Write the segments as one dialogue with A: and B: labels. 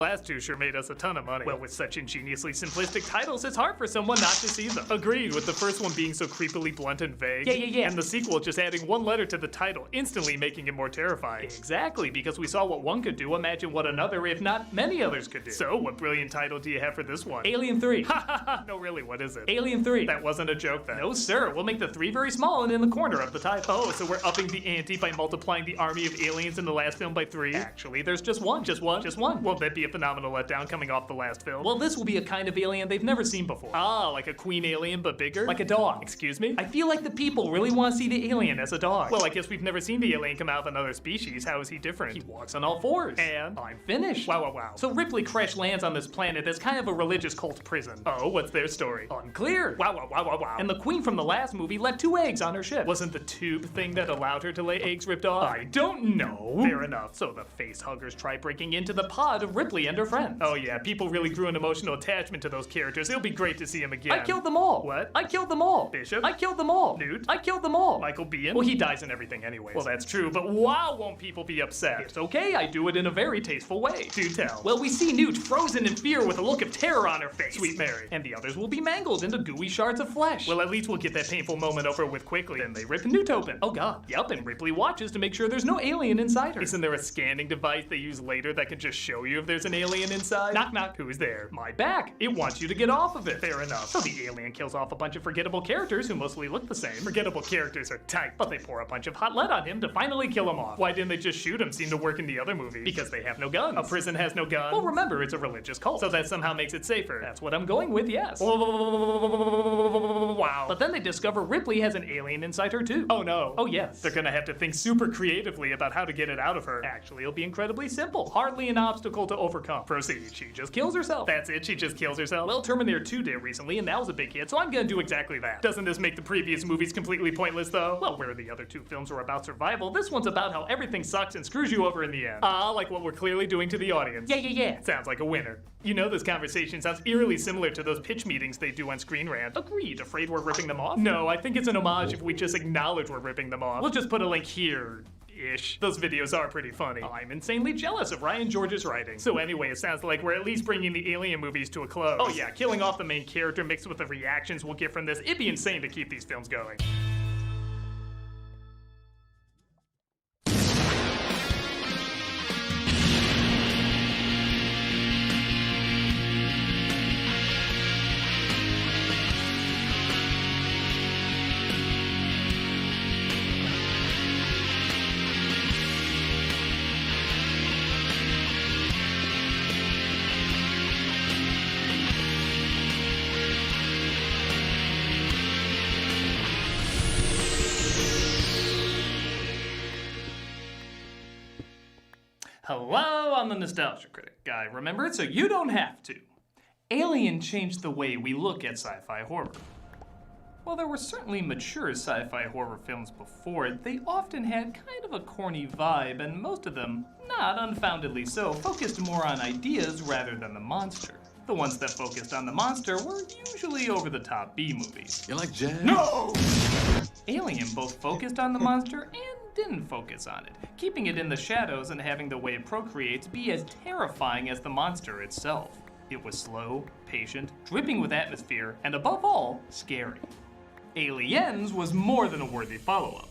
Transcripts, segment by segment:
A: Last two sure made us a ton of money. Well, with such ingeniously simplistic titles, it's hard for someone not to see them. Agreed, with the first one being so creepily blunt and vague.
B: Yeah.
A: And the sequel just adding one letter to the title, instantly making it more terrifying. Exactly, because we saw what one could do, imagine what another, if not many others could do. So, what brilliant title do you have for this one?
B: Alien 3.
A: Ha ha ha, no really, what is it?
B: Alien 3.
A: That wasn't a joke then.
B: No sir, we'll make the 3 very small and in the corner of the title.
A: Oh, so we're upping the ante by multiplying the army of aliens in the last film by 3? Actually, there's just one.
B: Just one.
A: Won't that be a phenomenal letdown coming off the last film?
B: Well, this will be a kind of alien they've never seen before.
A: Ah, like a queen alien but bigger?
B: Like a dog.
A: Excuse me?
B: I feel like the people really want to see the alien as a dog.
A: Well, I guess we've never seen the alien come out of another species. How is he different?
B: He walks on all fours.
A: And?
B: I'm finished.
A: Wow.
B: So Ripley crash lands on this planet as kind of a religious cult prison.
A: Oh, what's their story?
B: Unclear.
A: Wow.
B: And the queen from the last movie left 2 eggs on her ship.
A: Wasn't the tube thing that allowed her to lay eggs ripped off?
B: I don't know.
A: Fair enough. So the face huggers try breaking into the
B: pod of Ripley and her friends.
A: Oh yeah, people really grew an emotional attachment to those characters. It'll be great to see them again.
B: I killed them all.
A: What?
B: I killed them all.
A: Bishop?
B: I killed them all.
A: Newt?
B: I killed them all.
A: Michael Biehn?
B: Well, he dies in everything anyways.
A: Well, that's true, but wow, won't people be upset?
B: It's okay, I do it in a very tasteful way.
A: Do tell.
B: Well, we see Newt frozen in fear with a look of terror on her face.
A: Sweet Mary.
B: And the others will be mangled into gooey shards of flesh.
A: Well, at least we'll get that painful moment over with quickly.
B: Then they rip Newt open.
A: Oh god.
B: Yep, and Ripley watches to make sure there's no alien inside her.
A: Isn't there a scanning device they use later that can just show you if there's an alien inside?
B: Knock knock.
A: Who's there?
B: My back. It wants you to get off of it.
A: Fair enough.
B: So the alien kills off a bunch of forgettable characters who mostly look the same.
A: Forgettable characters are tight.
B: But they pour a bunch of hot lead on him to finally kill him off.
A: Why didn't they just shoot him? Seemed to work in the other movies.
B: Because they have no guns.
A: A prison has no guns.
B: Well, remember, it's a religious cult.
A: So that somehow makes it safer.
B: That's what I'm going with, yes.
A: Wow.
B: But then they discover Ripley has an alien inside her too.
A: Oh no.
B: Oh yes.
A: They're gonna have to think super creatively about how to get it out of her.
B: Actually, it'll be incredibly simple. Hardly an obstacle to overcome.
A: Proceed.
B: She just kills herself.
A: That's it? She just kills herself?
B: Well, Terminator 2 did recently, and that was a big hit, so I'm gonna do exactly that.
A: Doesn't this make the previous movies completely pointless though?
B: Well, where the other 2 films were about survival, this one's about how everything sucks and screws you over in the end.
A: Ah, like what we're clearly doing to the audience.
B: Yeah.
A: Sounds like a winner. You know, this conversation sounds eerily similar to those pitch meetings they do on Screen Rant.
B: Agreed. Afraid we're ripping them off?
A: No, I think it's an homage if we just acknowledge we're ripping them off. We'll just put a link here. Ish. Those videos are pretty funny.
B: I'm insanely jealous of Ryan George's writing.
A: So anyway, it sounds like we're at least bringing the Alien movies to a close.
B: Oh yeah,
A: killing off the main character mixed with the reactions we'll get from this, it'd be insane to keep these films going.
B: Hello, I'm the Nostalgia Critic guy. Remember it so you don't have to. Alien changed the way we look at sci-fi horror. While there were certainly mature sci-fi horror films before it, they often had kind of a corny vibe, and most of them, not unfoundedly so, focused more on ideas rather than the monster. The ones that focused on the monster were usually over-the-top B-movies.
C: You like jazz?
B: No! Alien both focused on the monster and didn't focus on it, keeping it in the shadows and having the way it procreates be as terrifying as the monster itself. It was slow, patient, dripping with atmosphere, and above all, scary. Aliens was more than a worthy follow-up.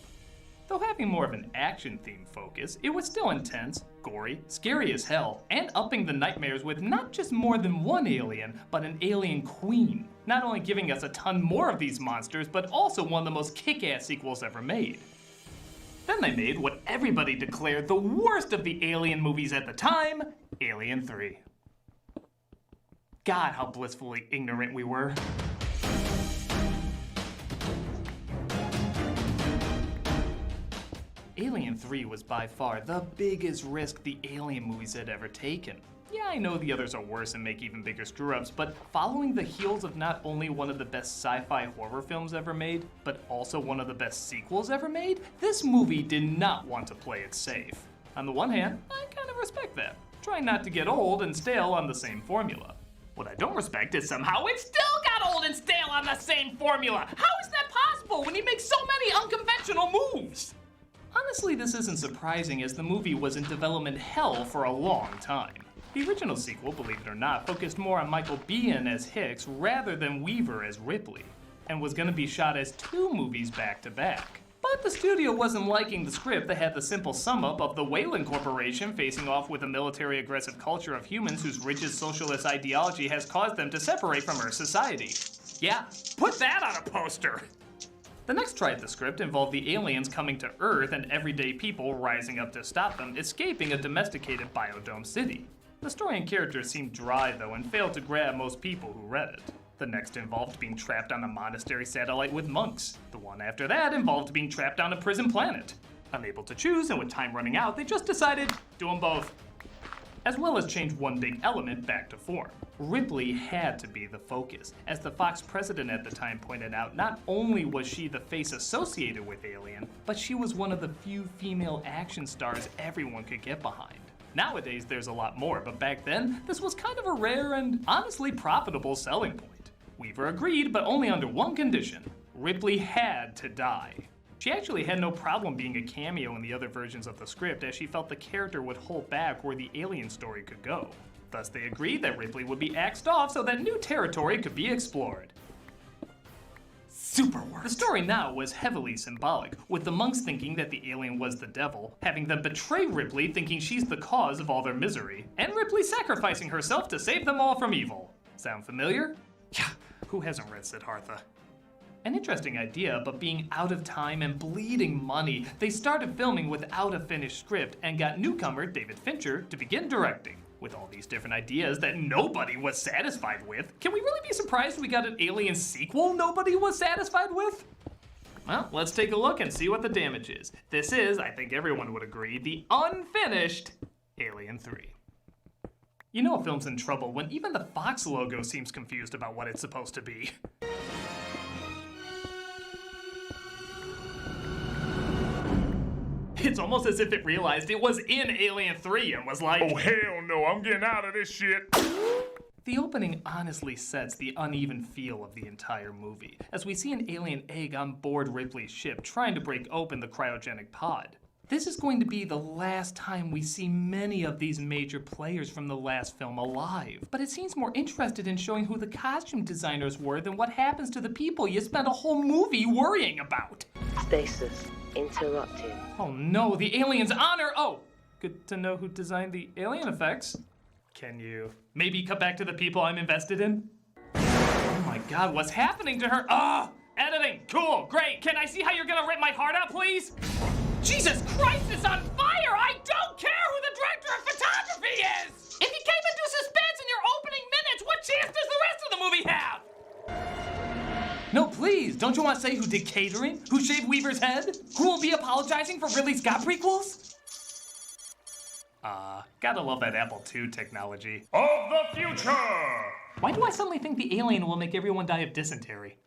B: Though having more of an action-themed focus, it was still intense, gory, scary as hell, and upping the nightmares with not just more than one alien, but an alien queen. Not only giving us a ton more of these monsters, but also one of the most kick-ass sequels ever made. Then they made what everybody declared the worst of the Alien movies at the time, Alien 3. God, how blissfully ignorant we were. Alien 3 was by far the biggest risk the Alien movies had ever taken. Yeah, I know the others are worse and make even bigger screw-ups, but following the heels of not only one of the best sci-fi horror films ever made, but also one of the best sequels ever made, this movie did not want to play it safe. On the one hand, I kind of respect that, trying not to get old and stale on the same formula. What I don't respect is somehow it still got old and stale on the same formula! How is that possible when he makes so many unconventional moves? Honestly, this isn't surprising as the movie was in development hell for a long time. The original sequel, believe it or not, focused more on Michael Biehn as Hicks rather than Weaver as Ripley, and was going to be shot as 2 movies back to back. But the studio wasn't liking the script that had the simple sum up of the Weyland Corporation facing off with a military aggressive culture of humans whose rigid socialist ideology has caused them to separate from Earth society. Yeah, put that on a poster! The next try at the script involved the aliens coming to Earth and everyday people rising up to stop them, escaping a domesticated biodome city. The story and characters seemed dry though and failed to grab most people who read it. The next involved being trapped on a monastery satellite with monks. The one after that involved being trapped on a prison planet. Unable to choose and with time running out, they just decided, do them both. As well as change one big element back to form. Ripley had to be the focus. As the Fox president at the time pointed out, not only was she the face associated with Alien, but she was one of the few female action stars everyone could get behind. Nowadays there's a lot more, but back then, this was kind of a rare and honestly profitable selling point. Weaver agreed, but only under one condition. Ripley had to die. She actually had no problem being a cameo in the other versions of the script, as she felt the character would hold back where the Alien story could go. Thus they agreed that Ripley would be axed off so that new territory could be explored. Super worked. The story now was heavily symbolic, with the monks thinking that the alien was the devil, having them betray Ripley thinking she's the cause of all their misery, and Ripley sacrificing herself to save them all from evil. Sound familiar? Yeah, who hasn't read Siddhartha? An interesting idea, but being out of time and bleeding money, they started filming without a finished script and got newcomer David Fincher to begin directing. With all these different ideas that nobody was satisfied with, can we really be surprised we got an Alien sequel nobody was satisfied with? Well, let's take a look and see what the damage is. This is, I think everyone would agree, the unfinished Alien 3. You know a film's in trouble when even the Fox logo seems confused about what it's supposed to be. It's almost as if it realized it was in Alien 3 and was like,
C: oh hell no, I'm getting out of this shit.
B: The opening honestly sets the uneven feel of the entire movie, as we see an alien egg on board Ripley's ship trying to break open the cryogenic pod. This is going to be the last time we see many of these major players from the last film alive, but it seems more interested in showing who the costume designers were than what happens to the people you spent a whole movie worrying about.
D: Stasis interrupted.
B: Oh no, the alien's honor! Oh, good to know who designed the alien effects. Can you maybe cut back to the people I'm invested in? Oh my god, what's happening to her? Editing, cool, great. Can I see how you're gonna rip my heart out, please? Jesus Christ, it's on fire! I don't care who the director of photography is! If you came into suspense in your opening minutes, what chance does the rest of the movie have? No, please, don't you want to say who did catering? Who shaved Weaver's head? Who will be apologizing for Ridley Scott prequels? Gotta love that Apple II technology.
C: Of the future!
B: Why do I suddenly think the alien will make everyone die of dysentery?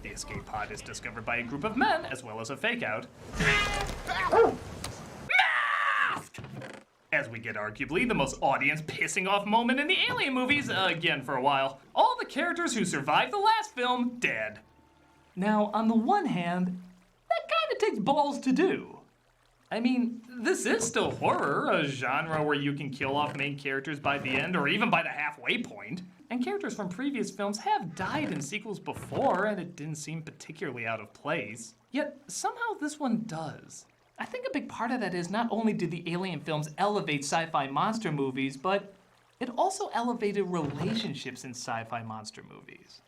B: The escape pod is discovered by a group of men, as well as a fake-out. Mask! As we get arguably the most audience-pissing-off moment in the Alien movies, again for a while. All the characters who survived the last film, dead. Now, on the one hand, that kinda takes balls to do. I mean, this is still horror, a genre where you can kill off main characters by the end or even by the halfway point. And characters from previous films have died in sequels before, and it didn't seem particularly out of place. Yet, somehow this one does. I think a big part of that is not only did the Alien films elevate sci-fi monster movies, but it also elevated relationships in sci-fi monster movies.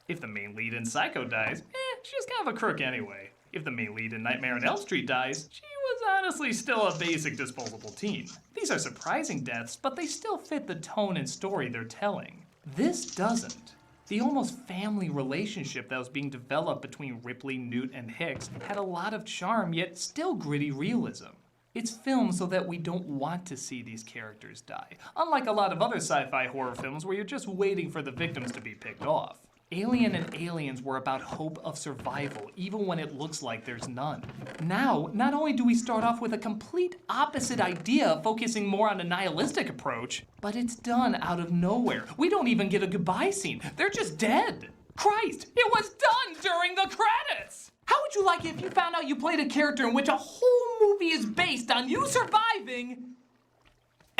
B: If the main lead in Psycho dies, she's kind of a crook anyway. If the main lead in Nightmare on Elm Street dies, she was honestly still a basic disposable teen. These are surprising deaths, but they still fit the tone and story they're telling. This doesn't. The almost family relationship that was being developed between Ripley, Newt, and Hicks had a lot of charm, yet still gritty realism. It's filmed so that we don't want to see these characters die, unlike a lot of other sci-fi horror films where you're just waiting for the victims to be picked off. Alien and Aliens were about hope of survival, even when it looks like there's none. Now, not only do we start off with a complete opposite idea, focusing more on a nihilistic approach, but it's done out of nowhere. We don't even get a goodbye scene. They're just dead. Christ, it was done during the credits! How would you like it if you found out you played a character in which a whole movie is based on you surviving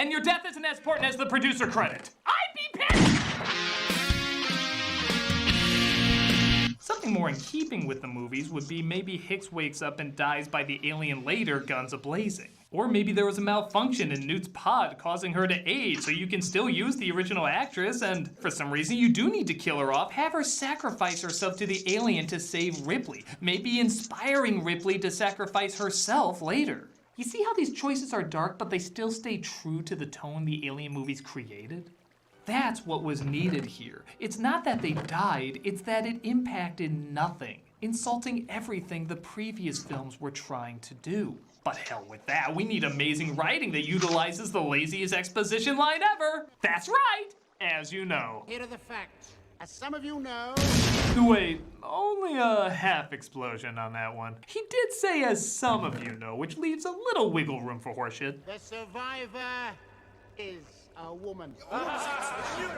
B: And your death isn't as important as the producer credit. I'd be pissed! Something more in keeping with the movies would be maybe Hicks wakes up and dies by the alien later, guns a-blazing. Or maybe there was a malfunction in Newt's pod causing her to age so you can still use the original actress, and for some reason you do need to kill her off, have her sacrifice herself to the alien to save Ripley, maybe inspiring Ripley to sacrifice herself later. You see how these choices are dark, but they still stay true to the tone the Alien movies created? That's what was needed here. It's not that they died, it's that it impacted nothing, insulting everything the previous films were trying to do. But hell with that, we need amazing writing that utilizes the laziest exposition line ever. That's right, as you know.
E: Here are the facts. As some of you know...
B: Wait, only a half explosion on that one. He did say as some of you know, which leaves a little wiggle room for horseshit.
E: The survivor is a woman.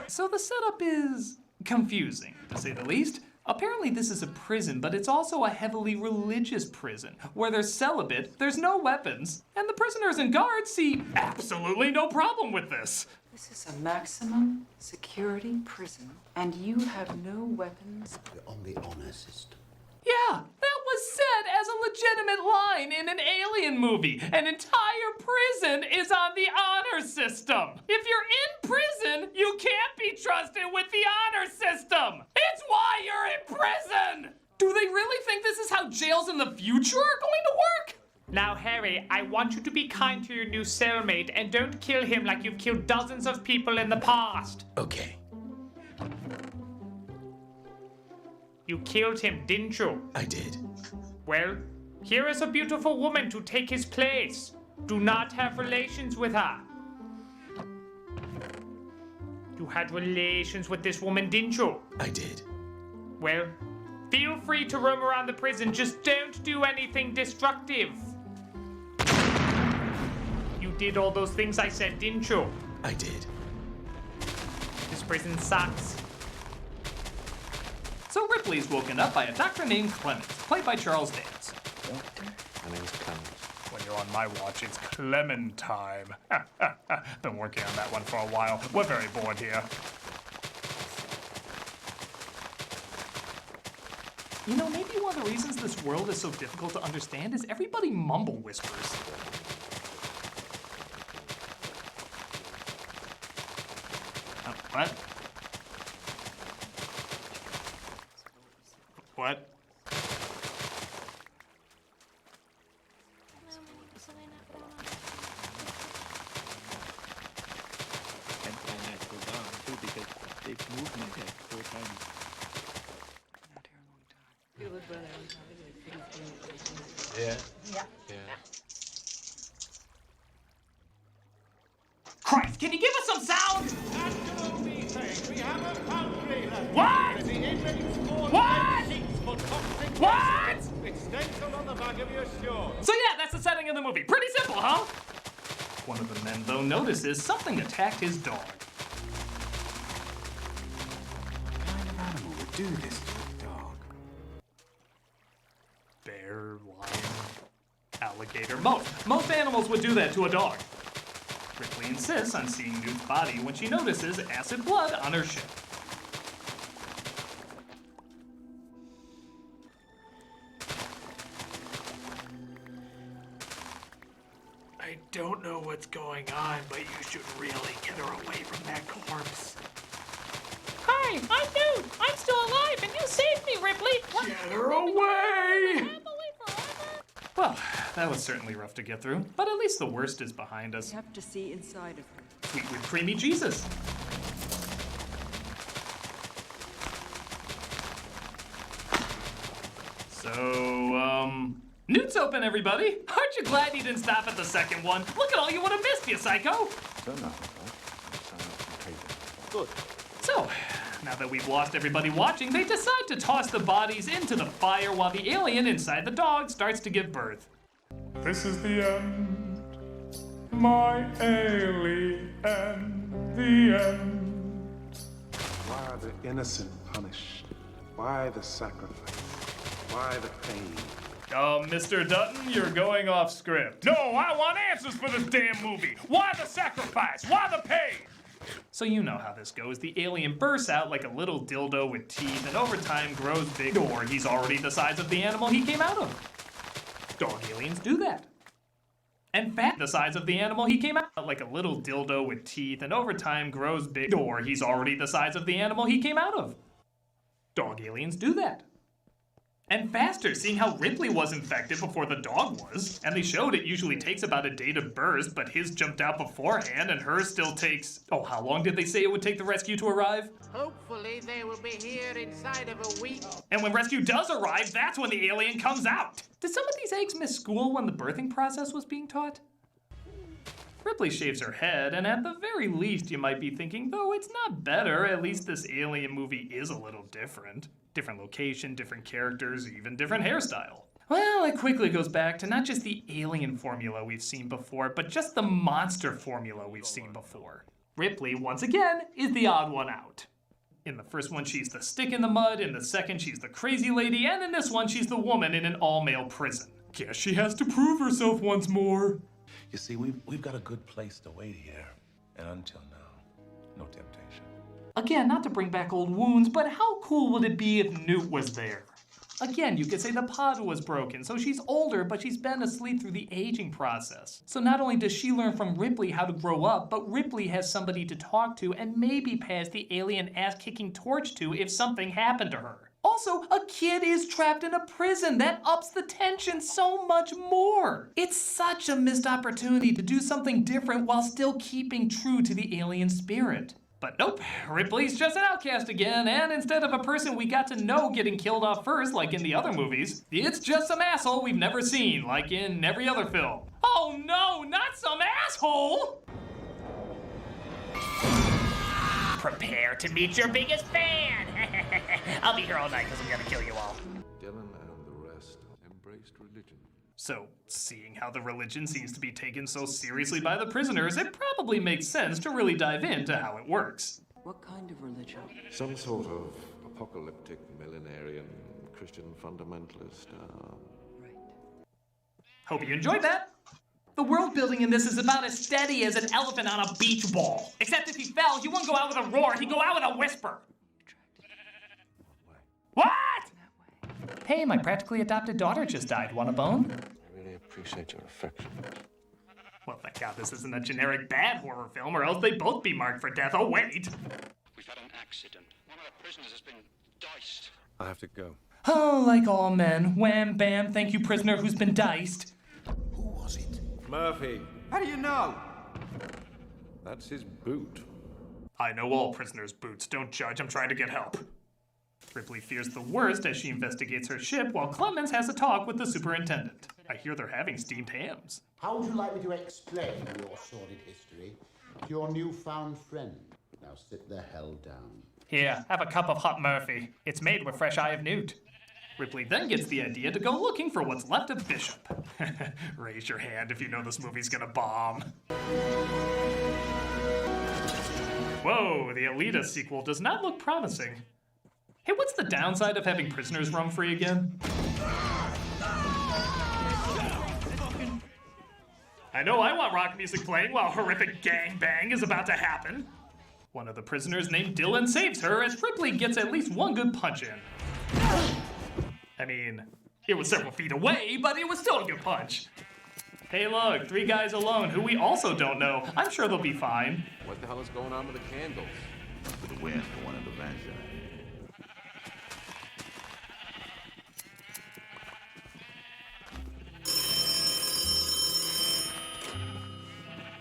B: So the setup is confusing, to say the least. Apparently this is a prison, but it's also a heavily religious prison, where they're celibate, there's no weapons, and the prisoners and guards see absolutely no problem with this.
F: This is a maximum security prison, and you have no weapons.
E: We're on the honor system.
B: Yeah, that was said as a legitimate line in an Alien movie. An entire prison is on the honor system. If you're in prison, you can't be trusted with the honor system. It's why you're in prison. Do they really think this is how jails in the future are going to work?
A: Now, Harry, I want you to be kind to your new cellmate and don't kill him like you've killed dozens of people in the past.
G: Okay,
A: You killed him, didn't you?
G: I did.
A: Well, here is a beautiful woman to take his place. Do not have relations with her. You had relations with this woman, didn't you?
G: I did.
A: Well, feel free to roam around the prison, just don't do anything destructive. You did all those things I said, didn't you?
G: I did.
A: This prison sucks.
B: So Ripley's woken up by a doctor named Clemens, played by Charles Dance.
H: My name's Clemens.
C: When you're on my watch, it's Clementine. Been working on that one for a while. We're very bored here.
B: You know, maybe one of the reasons this world is so difficult to understand is everybody mumble whispers. What? What?
H: And that goes on too because they've moved my head 4 times.
B: Christ, can you give us some sound? What? What? What? So yeah, that's the setting of the movie. Pretty simple, huh? One of the men, though, notices something attacked his dog.
E: What kind of animal would do this to a dog?
B: Bear, lion, alligator. Most animals would do that to a dog. Ripley insists on seeing Newt's body when she notices acid blood on her ship.
A: I don't know what's going on, but you should really get her away from that corpse.
I: Hi, I'm Newt. I'm still alive, and you saved me, Ripley. What?
A: Get her away!
B: Well, that was certainly rough to get through, but at least the worst is behind us.
F: You have to see inside of her.
B: Sweet with creamy Jesus. So, Newt's open, everybody. Aren't you glad you didn't stop at the second one? Look at all you would have missed, you psycho.
H: Good.
B: So, now that we've lost everybody watching, they decide to toss the bodies into the fire while the alien inside the dog starts to give birth.
C: This is the end. My alien, the end.
J: Why are the innocent punished? Why the sacrifice? Why the pain?
A: Mr. Dutton, you're going off script.
C: No, I want answers for this damn movie. Why the sacrifice? Why the pain?
A: So you know how this goes. The alien bursts out like a little dildo with teeth and over time grows big, or he's already the size of the animal he came out of. Dog aliens do that. And fat the size of the animal he came out like a little dildo with teeth and over time grows big, or he's already the size of the animal he came out of. Dog aliens do that. And faster, seeing how Ripley was infected before the dog was. And they showed it usually takes about a day to burst, but his jumped out beforehand and hers still takes... Oh, how long did they say it would take the rescue to arrive?
G: Hopefully they will be here inside of a week.
A: And when rescue does arrive, that's when the alien comes out. Did some of these eggs miss school when the birthing process was being taught? Ripley shaves her head, and at the very least you might be thinking, though it's not better, at least this alien movie is a little different. Different location, different characters, even different hairstyle. Well, it quickly goes back to not just the alien formula we've seen before, but just the monster formula we've seen before. Ripley, once again, is the odd one out. In the first one, she's the stick in the mud, in the second, she's the crazy lady, and in this one, she's the woman in an all-male prison. Guess she has to prove herself once more.
E: You see, we've got a good place to wait here. And until now, no temptation.
A: Again, not to bring back old wounds, but how cool would it be if Newt was there? Again, you could say the pod was broken, so she's older, but she's been asleep through the aging process. So not only does she learn from Ripley how to grow up, but Ripley has somebody to talk to and maybe pass the alien ass-kicking torch to if something happened to her. Also, a kid is trapped in a prison. That ups the tension so much more. It's such a missed opportunity to do something different while still keeping true to the alien spirit. But nope, Ripley's just an outcast again, and instead of a person we got to know getting killed off first like in the other movies, it's just some asshole we've never seen, like in every other film. Oh no, not some asshole!
I: Prepare to meet your biggest fan! I'll be here all night because I'm gonna kill you all.
J: Dylan and the rest embraced religion.
A: So, seeing how the religion seems to be taken so seriously by the prisoners, it probably makes sense to really dive into how it works.
F: What kind of religion?
J: Some sort of apocalyptic, millenarian, Christian fundamentalist.
F: Right.
A: Hope you enjoyed that. The world building in this is about as steady as an elephant on a beach ball. Except if he fell, he wouldn't go out with a roar, he'd go out with a whisper. What? Hey, my practically adopted daughter just died. Want a bone?
J: I really appreciate your affection.
A: Well, thank God this isn't a generic bad horror film, or else they'd both be marked for death. Oh, wait.
K: We've had an accident. One of the prisoners has been diced.
J: I have to go.
A: Oh, like all men. Wham, bam, thank you, prisoner who's been diced.
E: Who was it?
J: Murphy.
G: How do you know?
J: That's his boot.
A: I know all prisoners' boots. Don't judge. I'm trying to get help. Ripley fears the worst as she investigates her ship, while Clemens has a talk with the superintendent. I hear they're having steamed hams.
L: How would you like me to explain your sordid history to your newfound friend? Now sit the hell down.
A: Here, have a cup of hot Murphy. It's made with fresh eye of newt. Ripley then gets the idea to go looking for what's left of Bishop. Raise your hand if you know this movie's gonna bomb. Whoa, the Alita sequel does not look promising. Hey, what's the downside of having prisoners roam free again? I know I want rock music playing while horrific gangbang is about to happen. One of the prisoners named Dylan saves her as Ripley gets at least one good punch in. I mean, it was several feet away, but it was still a good punch. Hey look, 3 guys alone who we also don't know. I'm sure they'll be fine.
J: What the hell is going on with the candles?
E: For the wind, one in the van.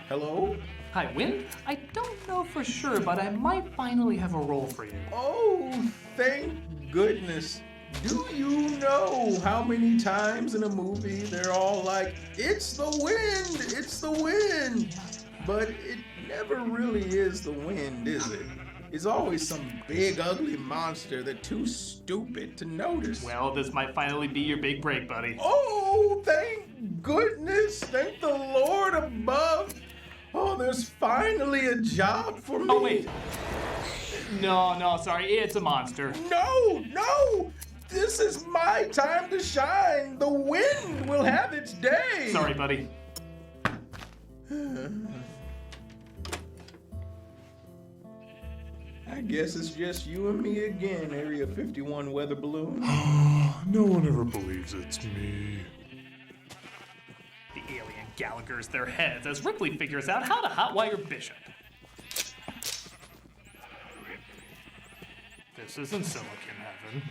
M: Hello?
A: Hi, Wind. I don't know for sure, but I might finally have a role for you.
M: Oh, thank goodness. Do you know how many times in a movie they're all like, it's the wind, it's the wind. But it never really is the wind, is it? It's always some big ugly monster that's too stupid to notice.
A: Well, this might finally be your big break, buddy.
M: Oh, thank goodness, thank the Lord above. Oh, there's finally a job for me.
A: Oh, wait. No, sorry, it's a monster.
M: No, This is my time to shine. The wind will have its day.
A: Sorry, buddy.
M: I guess it's just you and me again, Area 51 weather balloon.
C: No one ever believes it's me.
A: The alien Gallagher's their heads as Ripley figures out how to hotwire Bishop. This isn't Silicon Heaven.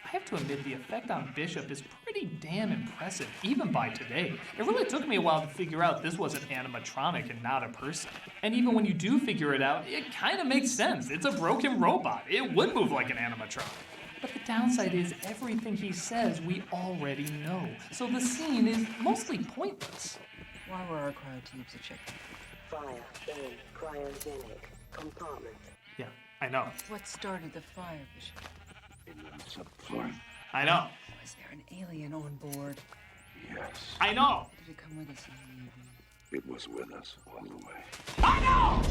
A: I have to admit, the effect on Bishop is pretty damn impressive, even by today. It really took me a while to figure out this was an animatronic and not a person. And even when you do figure it out, it kind of makes sense. It's a broken robot. It would move like an animatronic. But the downside is everything he says we already know. So the scene is mostly pointless.
F: Why were our cryotubes ejected?
D: Fire in cryogenic compartment.
A: Yeah, I know.
F: What started the fire, Bishop?
A: I know.
F: Was there an alien on board?
K: Yes.
A: I know.
F: Did it come with us in the evening?
K: It was with us all the way.
A: I know!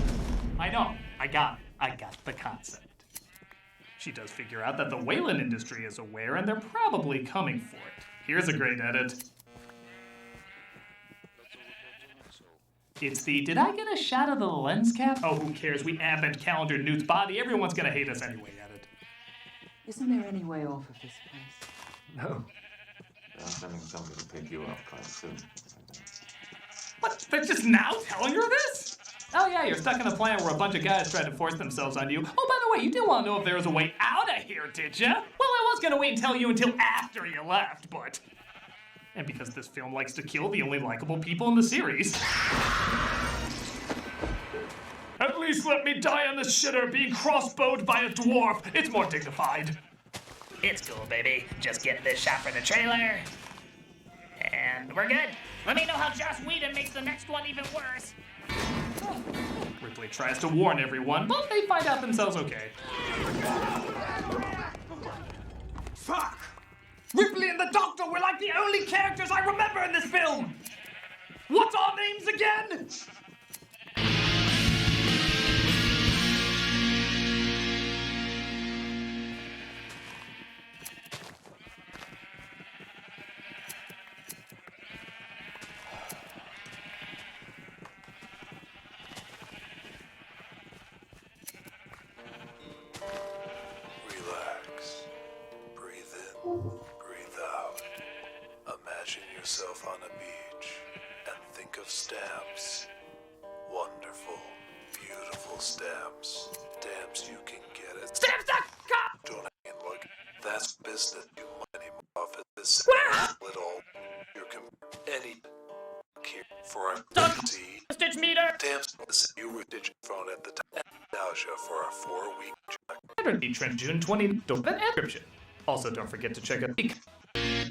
A: I know. I got the concept. She does figure out that the Wayland industry is aware and they're probably coming for it. Here's a great edit. It's the, did I get a shot of the lens cap? Oh, who cares? We advent calendar Newt's body. Everyone's gonna hate us anyway, edit.
F: Isn't there any way off of this place?
N: No. I'm sending somebody to pick you up quite soon.
A: What? They're just now telling her this? Oh yeah, you're stuck in a plant where a bunch of guys tried to force themselves on you. Oh, by the way, you didn't want to know if there was a way out of here, did ya? Well, I was gonna wait and tell you until after you left, but... And because this film likes to kill the only likable people in the series. At least let me die on the shitter being crossbowed by a dwarf. It's more dignified.
I: It's cool, baby. Just get this shot for the trailer. And we're good. Let me know how Joss Whedon makes the next one even worse.
A: Ripley tries to warn everyone, but they find out themselves okay.
C: Fuck!
A: Ripley and the Doctor were like the only characters I remember in this film! What's our names again?
O: Relax. Breathe in, breathe out. Imagine yourself on a beach and think of stamps. Wonderful, beautiful stamps. Stamps you can get at
A: Stamps.com!
O: Don't hang and look. That's business, you money muffin. This
A: Where?
O: little. You can any here for a tea.
I: Stitch meter!
O: Stamps. You were digit phone at the time. Nausea for a 4-week check.
A: Saturday trend June 20. Don't bet description. Also, don't forget to check out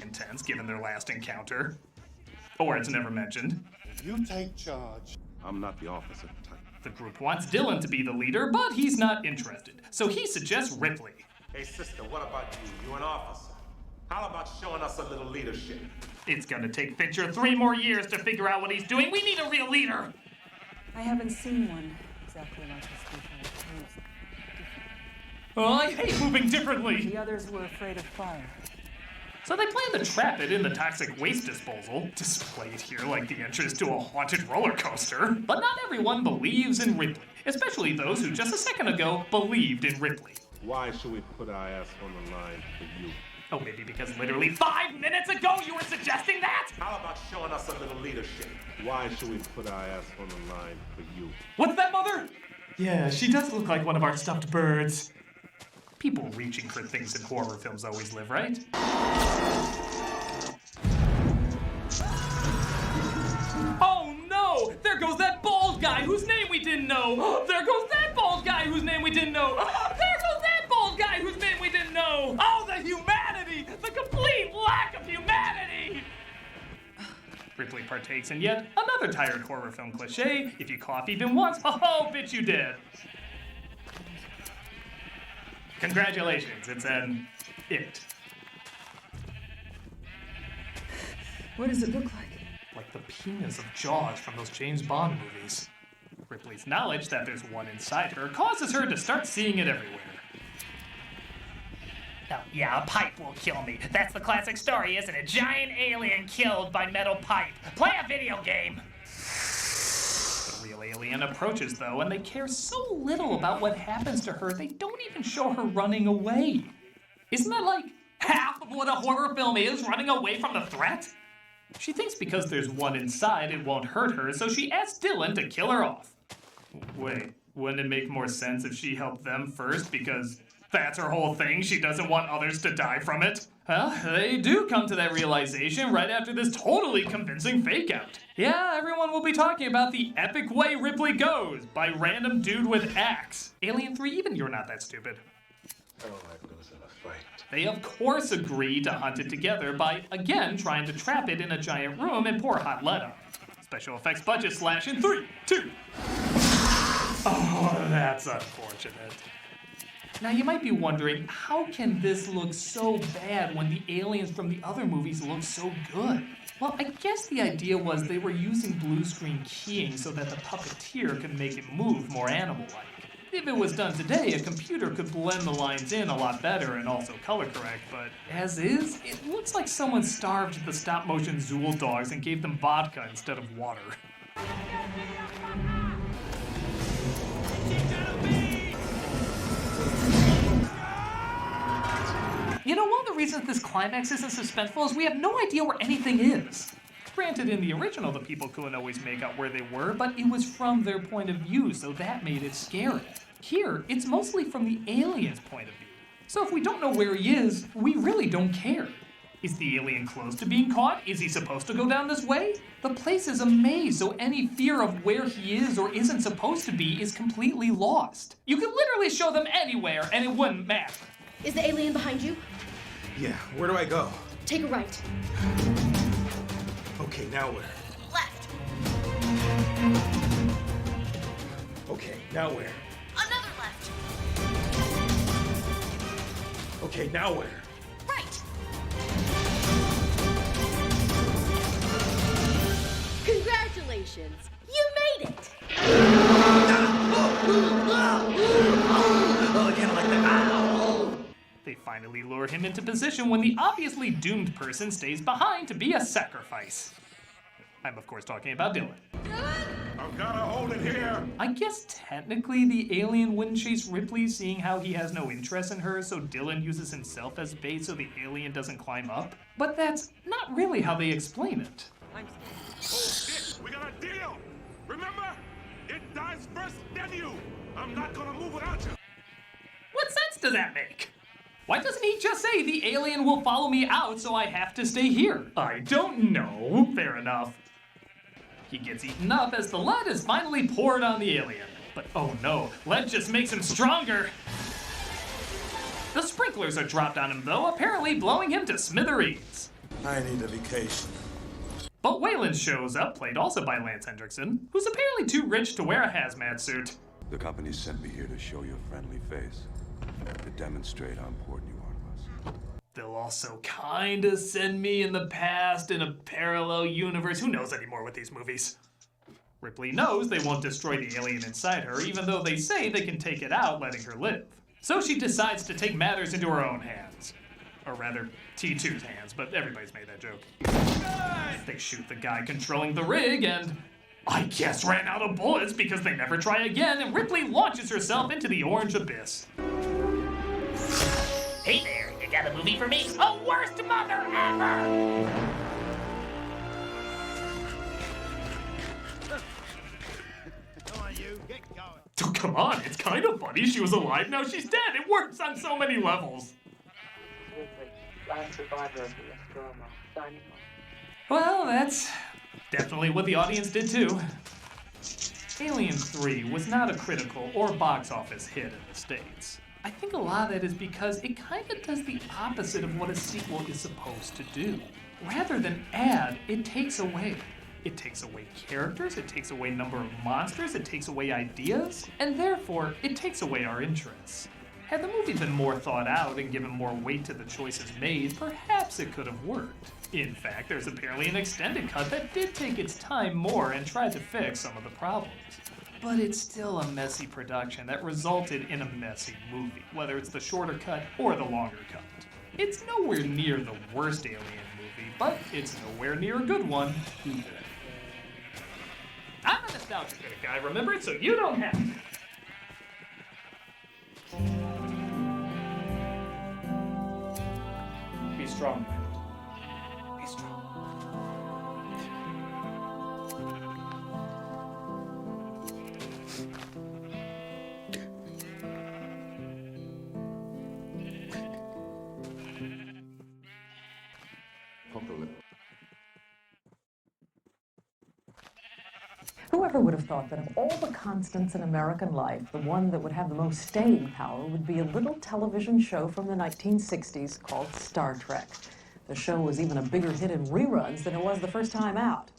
A: intense given their last encounter. Or it's never mentioned.
L: You take charge.
J: I'm not the officer type.
A: The group wants Dylan to be the leader, but he's not interested. So he suggests Ripley.
E: Hey, sister, what about you? You an officer. How about showing us a little leadership?
A: It's gonna take Fincher 3 more years to figure out what he's doing. We need a real leader.
F: I haven't seen one exactly like this before.
A: Oh, I hate moving differently.
F: The others were afraid of fire.
A: So they plan to trap it in the toxic waste disposal, displayed here like the entrance to a haunted roller coaster. But not everyone believes in Ripley, especially those who just a second ago believed in Ripley.
J: Why should we put our ass on the line for you?
A: Oh, maybe because literally 5 minutes ago you were suggesting that?
E: How about showing us a little leadership?
J: Why should we put our ass on the line for you?
A: What's that, Mother? Yeah, she does look like one of our stuffed birds. People reaching for things in horror films always live, right? Oh no! There goes that bald guy whose name we didn't know! There goes that bald guy whose name we didn't know! There goes that bald guy whose name we didn't know! Oh, the humanity! The complete lack of humanity! Ripley partakes in yet another tired horror film cliche. If you cough even once, oh, bitch, you did. Congratulations, it's an it.
F: What does it look like?
A: Like the penis of Jaws from those James Bond movies. Ripley's knowledge that there's one inside her causes her to start seeing it everywhere.
I: Oh, yeah, a pipe will kill me. That's the classic story, isn't it? Giant alien killed by metal pipe. Play a video game!
A: The real alien approaches, though, and they care so little about what happens to her, they don't even show her running away. Isn't that like half of what a horror film is, running away from the threat? She thinks because there's one inside, it won't hurt her, so she asks Dylan to kill her off. Wait, wouldn't it make more sense if she helped them first, because that's her whole thing? She doesn't want others to die from it? Well, they do come to that realization right after this totally convincing fake-out. Yeah, everyone will be talking about the epic way Ripley goes by random dude with axe. Alien 3, even you're not that stupid.
E: I don't like losing a fight.
A: They of course agree to hunt it together by, again, trying to trap it in a giant room and pour hot lead on it. Special effects budget slash in 3, 2. Oh, that's unfortunate. Now you might be wondering, how can this look so bad when the aliens from the other movies look so good? Well, I guess the idea was they were using blue screen keying so that the puppeteer could make it move more animal-like. If it was done today, a computer could blend the lines in a lot better and also color correct, but as is, it looks like someone starved the stop-motion Zool dogs and gave them vodka instead of water. You know, one of the reasons this climax isn't suspenseful is we have no idea where anything is. Granted, in the original, the people couldn't always make out where they were, but it was from their point of view, so that made it scary. Here, it's mostly from the alien's point of view. So if we don't know where he is, we really don't care. Is the alien close to being caught? Is he supposed to go down this way? The place is a maze, so any fear of where he is or isn't supposed to be is completely lost. You could literally show them anywhere, and it wouldn't matter.
P: Is the alien behind you?
M: Yeah, where do I go?
P: Take a right.
M: Okay, now where?
P: Left.
M: Okay, now where?
P: Another left.
M: Okay, now where?
P: Right. Congratulations! You made it!
M: Oh, again like that. Ow!
A: They finally lure him into position when the obviously doomed person stays behind to be a sacrifice. I'm of course talking about Dylan.
J: I've gotta hold it here.
A: I guess technically the alien wouldn't chase Ripley, seeing how he has no interest in her, so Dylan uses himself as bait so the alien doesn't climb up. But that's not really how they explain it.
J: Oh shit, we got a deal. Remember? It dies first, then you. I'm not gonna move without you.
A: What sense does that make? Why doesn't he just say the alien will follow me out, so I have to stay here? I don't know. Fair enough. He gets eaten up as the lead is finally poured on the alien. But oh no, lead just makes him stronger. The sprinklers are dropped on him though, apparently blowing him to smithereens.
O: I need a vacation.
A: But Wayland shows up, played also by Lance Hendrickson, who's apparently too rich to wear a hazmat suit.
Q: The company sent me here to show your friendly face, to demonstrate how important you are to us.
A: They'll also kinda send me in the past in a parallel universe. Who knows anymore with these movies? Ripley knows they won't destroy the alien inside her, even though they say they can take it out, letting her live. So she decides to take matters into her own hands. Or rather, T2's hands, but everybody's made that joke. They shoot the guy controlling the rig and, I guess, ran out of bullets because they never try again, and Ripley launches herself into the orange abyss.
I: Hey there, you got a movie for me? A worst mother ever!
G: Come on, you, get going.
A: Oh, come on, it's kind of funny. She was alive, now she's dead. It works on so many levels.
D: Last survivor of the Nostromo, signing off.
A: Well, that's definitely what the audience did too. Alien 3 was not a critical or box office hit in the States. I think a lot of that is because it kind of does the opposite of what a sequel is supposed to do. Rather than add, it takes away. It takes away characters, it takes away number of monsters, it takes away ideas, and therefore, it takes away our interests. Had the movie been more thought out and given more weight to the choices made, perhaps it could have worked. In fact, there's apparently an extended cut that did take its time more and tried to fix some of the problems. but it's still a messy production that resulted in a messy movie, whether it's the shorter cut or the longer cut. It's nowhere near the worst Alien movie, but it's nowhere near a good one either. I'm a nostalgia critic, guy, remember it, so you don't have to. Be strong, man. Be strong.
R: Whoever would have thought that of all the constants in American life, the one that would have the most staying power would be a little television show from the 1960s called Star Trek. The show was even a bigger hit in reruns than it was the first time out.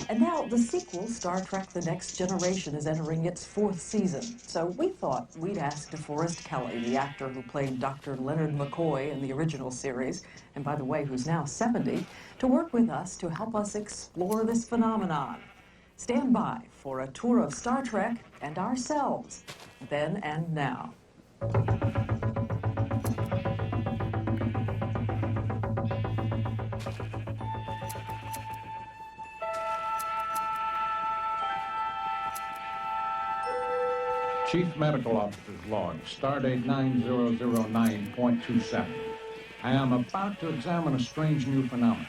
R: And now the sequel, Star Trek The Next Generation, is entering its 4th season. So we thought we'd ask DeForest Kelley, the actor who played Dr. Leonard McCoy in the original series, and by the way, who's now 70, to work with us to help us explore this phenomenon. Stand by for a tour of Star Trek and ourselves, then and now.
S: Chief Medical Officer's log, stardate 9009.27. I am about to examine a strange new phenomenon.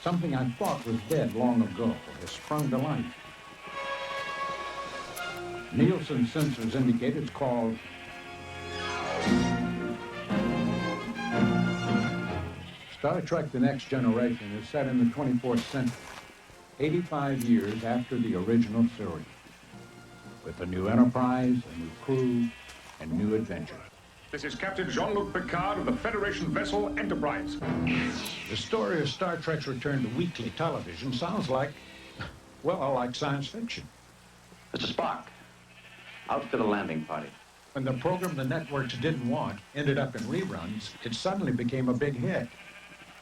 S: Something I thought was dead long ago has sprung to life. Nielsen sensors indicate it's called Star Trek The Next Generation is set in the 24th century, 85 years after the original series, with a new Enterprise, a new crew, and new adventures.
T: This is Captain Jean-Luc Picard of the Federation vessel Enterprise.
S: The story of Star Trek's return to weekly television sounds like, well, like science fiction.
K: Mr. Spock, out for the landing party.
S: When the program the networks didn't want ended up in reruns, it suddenly became a big hit.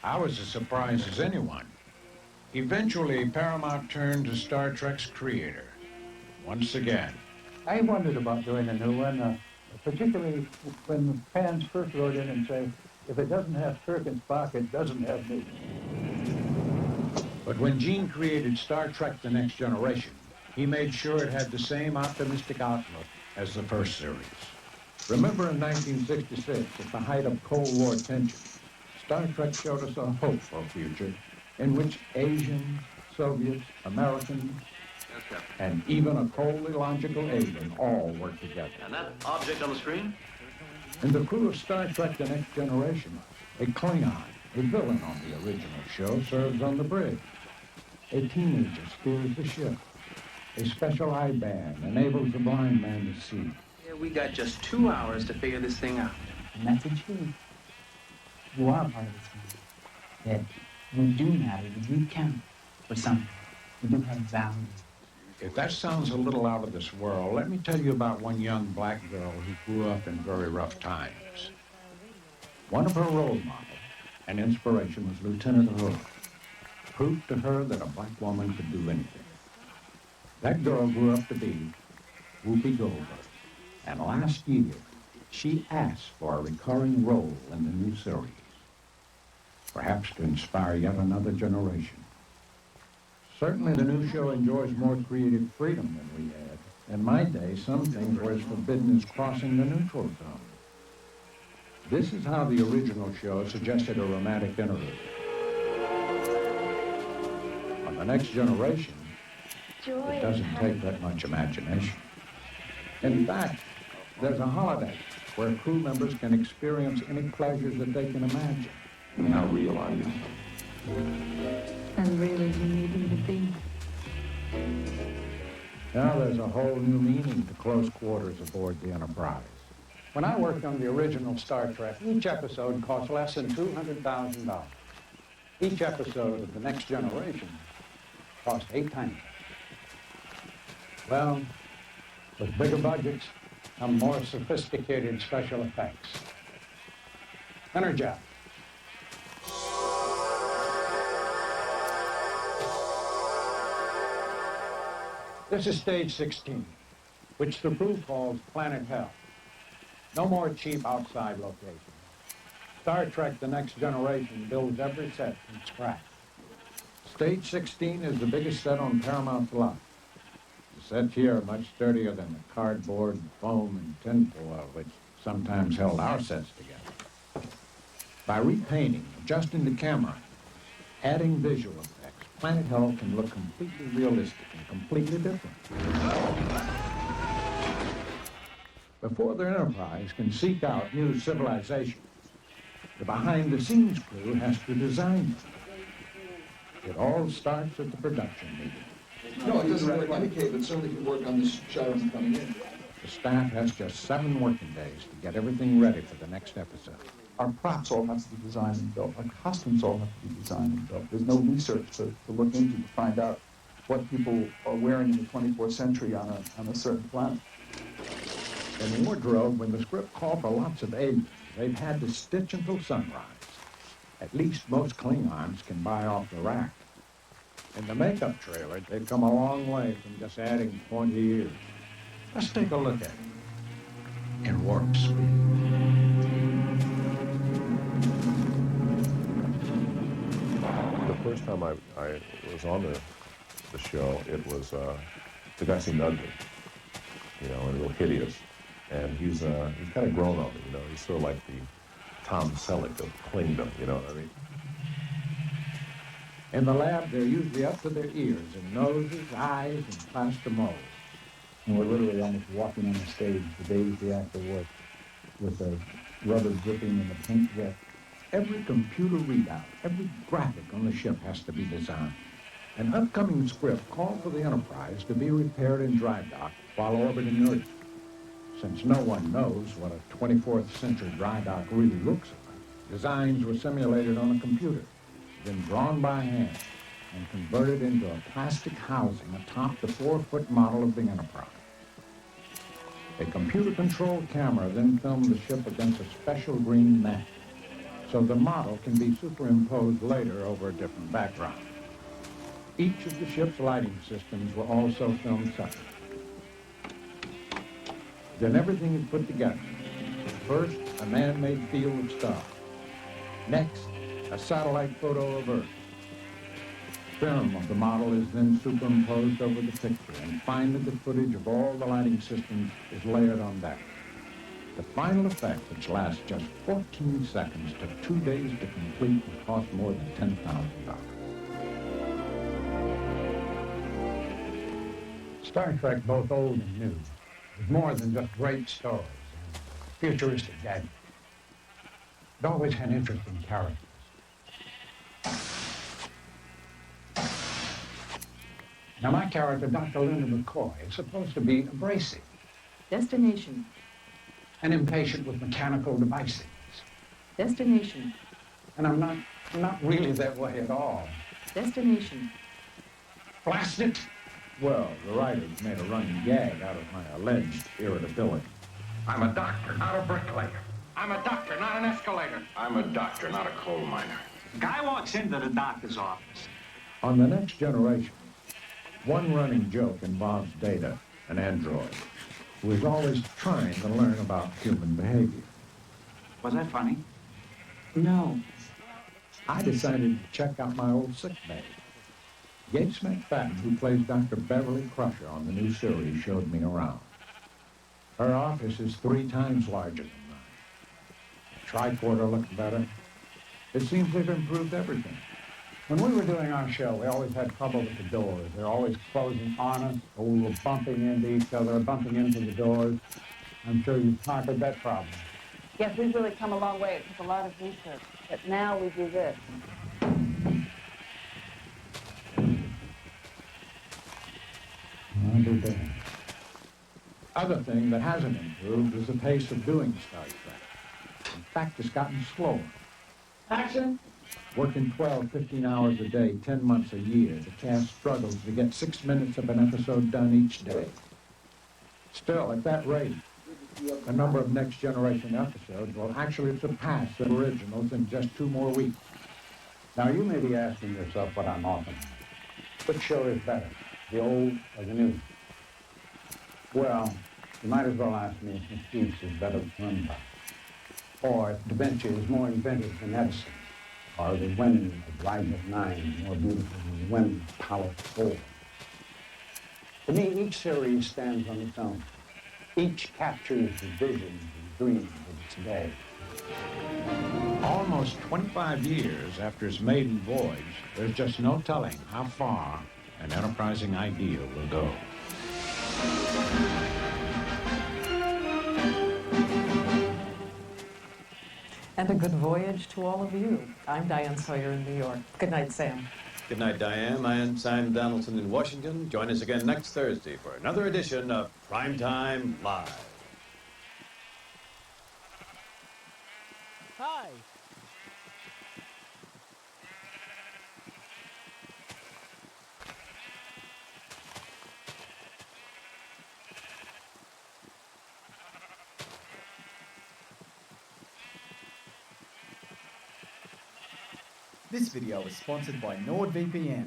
S: I was as surprised as anyone. Eventually, Paramount turned to Star Trek's creator. Once again.
U: I wondered about doing a new one, particularly when the fans first wrote in and say, if it doesn't have Kirk and Spock, it doesn't have me.
S: But when Gene created Star Trek The Next Generation, he made sure it had the same optimistic outlook as the first series. Remember in 1966, at the height of Cold War tension, Star Trek showed us a hopeful future in which Asians, Soviets, Americans, and even a coldly logical alien all work together.
K: And that object on the screen?
S: In the crew of Star Trek The Next Generation, a Klingon, a villain on the original show, serves on the bridge. A teenager steers the ship. A special eye band enables the blind man to see.
V: Yeah, we got just 2 hours to figure this thing out.
W: And that's a truth. You are part of this thing. That you do matter, you do count for something. You do have value.
S: If that sounds a little out of this world, let me tell you about one young black girl who grew up in very rough times. One of her role models and inspiration was Lieutenant Hood, proof to her that a black woman could do anything. That girl grew up to be Whoopi Goldberg, and last year, she asked for a recurring role in the new series, perhaps to inspire yet another generation. Certainly the new show enjoys more creative freedom than we had. In my day, some things were as forbidden as crossing the neutral zone. This is how the original show suggested a romantic interlude. On The Next Generation, it doesn't take that much imagination. In fact, there's a holiday where crew members can experience any pleasures that they can imagine.
K: Now realize.
W: And really, you needn't to be.
S: Now there's a whole new meaning to close quarters aboard the Enterprise. When I worked on the original Star Trek, each episode cost less than $200,000. Each episode of The Next Generation cost 8 times. Well, with bigger budgets come more sophisticated special effects. Energize. This is stage 16. which the crew calls Planet Hell. No more cheap outside locations. Star Trek The Next Generation builds every set from scratch. Stage 16 is the biggest set on Paramount's lot. The sets here are much sturdier than the cardboard, foam, and tinfoil which sometimes held our sets together. By repainting, adjusting the camera, adding visual effects, Planet Hell can look completely realistic and completely different. Before the Enterprise can seek out new civilization, the behind-the-scenes crew has to design them. It all starts at the production meeting.
B: No, it doesn't really indicate, but certainly could work on this show coming in.
S: The staff has just 7 working days to get everything ready for the next episode.
B: Our props all have to be designed and built. Our costumes all have to be designed and built. There's no research to look into to find out what people are wearing in the 24th century on a certain planet.
S: In wardrobe, when the script called for lots of aliens, they've had to stitch until sunrise. At least most Klingons can buy off the rack. In the makeup trailer, they've come a long way from just adding 20 years. Let's take a look at it in warp speed.
H: The first time I was on the show, it was the guy seemed ugly, you know, and a little hideous. And he's kind of grown on me, you know. He's sort of like the Tom Selleck of Klingdom, you know what I mean?
S: In the lab, they're usually up to their ears in noses, eyes, and plaster molds.
W: And we're literally almost walking on the stage the days the actor works with the rubber dripping and the paint jet.
S: Every computer readout, every graphic on the ship has to be designed. An upcoming script called for the Enterprise to be repaired in dry dock while orbiting Earth. Since no one knows what a 24th century dry dock really looks like, designs were simulated on a computer, then drawn by hand and converted into a plastic housing atop the 4-foot model of the Enterprise. A computer-controlled camera then filmed the ship against a special green mat, so the model can be superimposed later over a different background. Each of the ship's lighting systems were also filmed separately. Then everything is put together. First, a man-made field of stars. Next, a satellite photo of Earth. Film of the model is then superimposed over the picture, and finally the footage of all the lighting systems is layered on that. The final effect, which lasts just 14 seconds, took 2 days to complete and cost more than $10,000.
U: Star Trek, both old and new, is more than just great stories and futuristic gadgets. It always had interesting characters. Now, my character, Dr. Linda McCoy, is supposed to be abrasive.
R: Destination.
U: And impatient with mechanical devices.
R: Destination.
U: And I'm not really that way at all.
R: Destination.
U: Blast it!
S: Well, the writers made a running gag out of my alleged irritability.
T: I'm a doctor, not a bricklayer.
N: I'm a doctor, not an escalator.
K: I'm a doctor, not a coal miner.
N: Guy walks into the doctor's office.
S: On The Next Generation, one running joke involves Data, an android, who is always trying to learn about human behavior.
N: Was that funny?
R: No.
S: I decided to check out my old sick bay. Gates McFadden, who plays Dr. Beverly Crusher on the new series, showed me around. Her office is 3 times larger than mine. The tricorder looked better. It seems they've improved everything.
U: When we were doing our show, we always had trouble with the doors. They're always closing on us, or we were bumping into each other, bumping into the doors. I'm sure you've conquered that problem.
X: Yes, we've really come a long way. It took a lot of research, but now we do this.
U: I'll do that.
S: Other thing that hasn't improved is the pace of doing Star Trek. In fact, it's gotten slower.
X: Action.
S: Working 12, 15 hours a day, 10 months a year, the cast struggles to get 6 minutes of an episode done each day. Still, at that rate, the number of Next Generation episodes will actually surpass the originals in just 2 more weeks.
U: Now, you may be asking yourself what I'm offering. Which show is better, the old or the new? Well, You might as well ask me if Matisse is better than Rembrandt, or if Da Vinci is more inventive than Edison, or the women of Light of Nine more beautiful than the women of Power 4. To me, each series stands on its own. Each captures the visions and dreams of its day.
S: Almost 25 years after its maiden voyage, there's just no telling how far an enterprising idea will go.
R: And a good voyage to all of you. I'm Diane Sawyer in New York. Good night, Sam.
C: Good night, Diane. I'm Sam Donaldson in Washington. Join us again next Thursday for another edition of Primetime Live.
E: Hi.
F: This video is sponsored by NordVPN.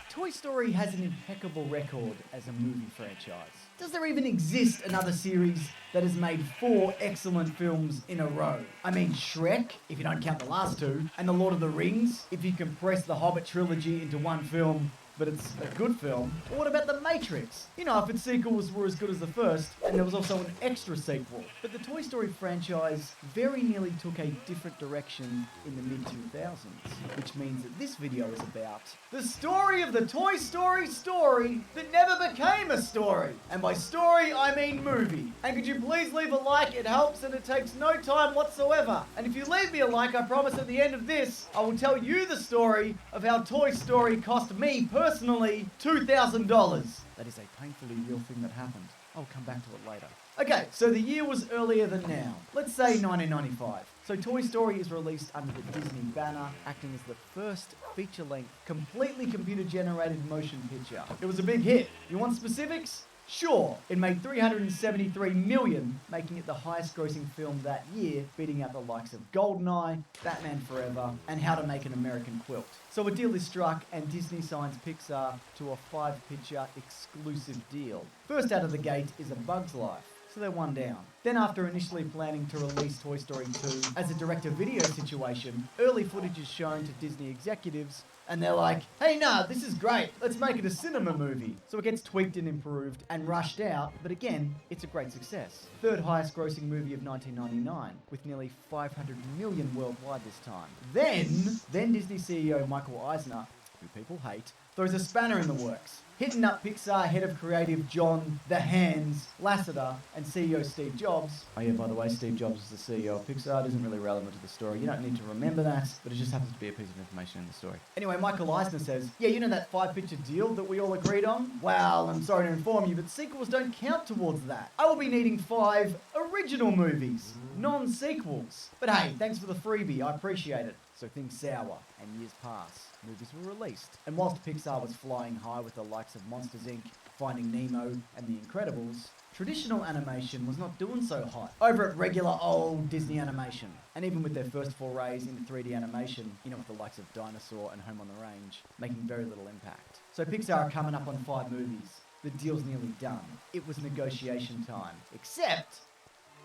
F: Toy Story has an impeccable record as a movie franchise. Does there even exist another series that has made 4 excellent films in a row? I mean Shrek, if you don't count the last 2, and The Lord of the Rings, if you compress the Hobbit trilogy into one film, but it's a good film. Or what about The Matrix? You know, if its sequels were as good as the first, and there was also an extra sequel. But the Toy Story franchise very nearly took a different direction in the mid-2000s, which means that this video is about the story of the Toy Story story that never became a story. And by story, I mean movie. And could you please leave a like? It helps and it takes no time whatsoever. And if you leave me a like, I promise at the end of this, I will tell you the story of how Toy Story cost me personally $2,000. That is a painfully real thing that happened. I'll come back to it later. Okay, so the year was earlier than now. Let's say 1995. So Toy Story is released under the Disney banner, acting as the first feature-length, completely computer-generated motion picture. It was a big hit. You want specifics? Sure, it made $373 million, making it the highest-grossing film that year, beating out the likes of GoldenEye, Batman Forever, and How to Make an American Quilt. So a deal is struck, and Disney signs Pixar to a 5-picture exclusive deal. First out of the gate is A Bug's Life, so they're one down. Then after initially planning to release Toy Story 2 as a direct-to-video situation, early footage is shown to Disney executives, and they're like, hey, nah, this is great. Let's make it a cinema movie. So it gets tweaked and improved and rushed out, but again, it's a great success. Third highest grossing movie of 1999, with nearly $500 million worldwide this time. Then Disney CEO Michael Eisner, who people hate, throws a spanner in the works, hitting up Pixar head of creative John "The Hands" Lasseter and CEO Steve Jobs. Oh yeah, by the way, Steve Jobs is the CEO of Pixar. It isn't really relevant to the story. You don't need to remember that, but it just happens to be a piece of information in the story. Anyway, Michael Eisner says, yeah, you know that 5-picture deal that we all agreed on? Well, I'm sorry to inform you, but sequels don't count towards that. I will be needing 5 original movies, non-sequels. But hey, thanks for the freebie, I appreciate it. So things sour, and years pass. Movies were released. And whilst Pixar was flying high with the likes of Monsters, Inc., Finding Nemo, and The Incredibles, traditional animation was not doing so hot over at regular old Disney Animation. And even with their first forays into 3D animation, you know, with the likes of Dinosaur and Home on the Range, making very little impact. So Pixar are coming up on 5 movies. The deal's nearly done. It was negotiation time. Except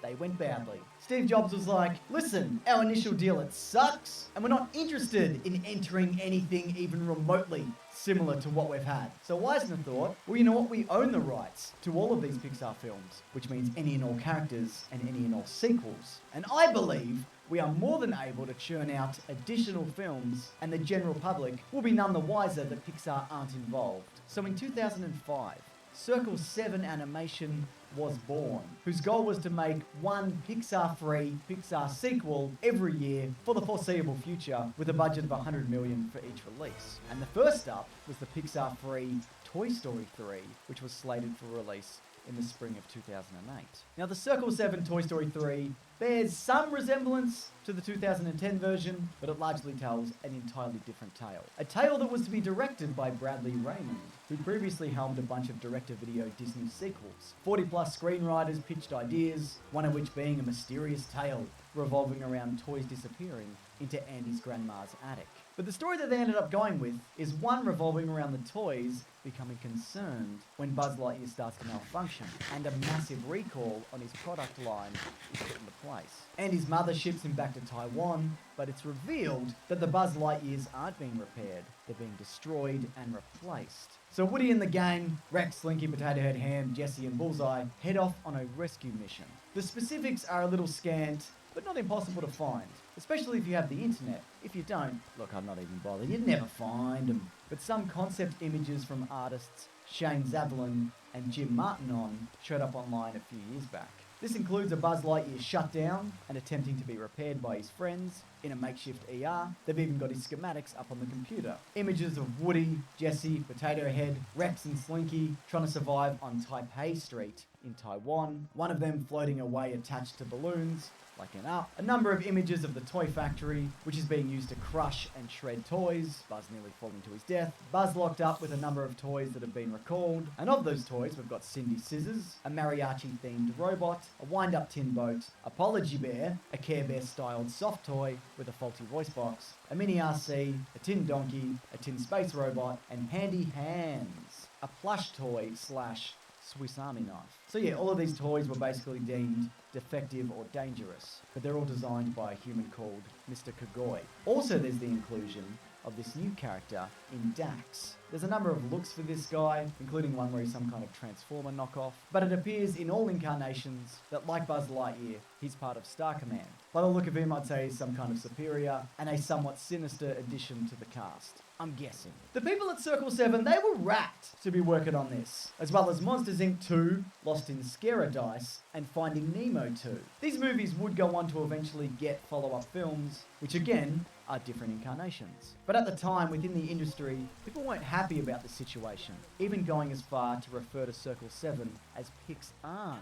F: they went badly. Steve Jobs was like, listen, our initial deal, it sucks, and we're not interested in entering anything even remotely similar to what we've had. So Eisner thought, well, you know what, we own the rights to all of these Pixar films, which means any and all characters and any and all sequels. And I believe we are more than able to churn out additional films, and the general public will be none the wiser that Pixar aren't involved. So in 2005, Circle 7 Animation was born, whose goal was to make one Pixar-free Pixar sequel every year for the foreseeable future, with a budget of $100 million for each release. And the first up was the Pixar-free Toy Story 3, which was slated for release in the spring of 2008. Now, the Circle 7 Toy Story 3 bears some resemblance to the 2010 version, but it largely tells an entirely different tale. A tale that was to be directed by Bradley Raymond, who previously helmed a bunch of direct-to-video Disney sequels. 40-plus screenwriters pitched ideas, one of which being a mysterious tale revolving around toys disappearing into Andy's grandma's attic. But the story that they ended up going with is one revolving around the toys becoming concerned when Buzz Lightyear starts to malfunction, and a massive recall on his product line is put into place. And his mother ships him back to Taiwan, but it's revealed that the Buzz Lightyears aren't being repaired, they're being destroyed and replaced. So Woody and the gang, Rex, Slinky, Potato Head, Ham, Jesse and Bullseye, head off on a rescue mission. The specifics are a little scant, but not impossible to find, especially if you have the internet. If you don't, look, I'm not even bothered, you'd never find them. But some concept images from artists Shane Zavalin and Jim Martinon showed up online a few years back. This includes a Buzz Lightyear shut down and attempting to be repaired by his friends in a makeshift ER. They've even got his schematics up on the computer. Images of Woody, Jesse, Potato Head, Rex and Slinky trying to survive on Taipei Street in Taiwan, one of them floating away attached to balloons, like in Up. A number of images of the toy factory, which is being used to crush and shred toys, Buzz nearly falling to his death, Buzz locked up with a number of toys that have been recalled, and of those toys we've got Cindy Scissors, a mariachi-themed robot, a wind-up tin boat, Apology Bear, a Care Bear-styled soft toy with a faulty voice box, a mini RC, a tin donkey, a tin space robot, and Handy Hands, a plush toy slash Swiss Army knife. So yeah, all of these toys were basically deemed defective or dangerous, but they're all designed by a human called Mr. Kagoi. Also there's the inclusion of this new character in Dax. There's a number of looks for this guy, including one where he's some kind of Transformer knockoff, but it appears in all incarnations that, like Buzz Lightyear, he's part of Star Command. By the look of him, I'd say he's some kind of superior and a somewhat sinister addition to the cast. I'm guessing. The people at Circle 7, they were rapt to be working on this, as well as Monsters Inc. 2, Lost in Scaradise, and Finding Nemo 2. These movies would go on to eventually get follow-up films, which again, are different incarnations. But at the time, within the industry, people weren't happy about the situation, even going as far to refer to Circle 7 as Pixar.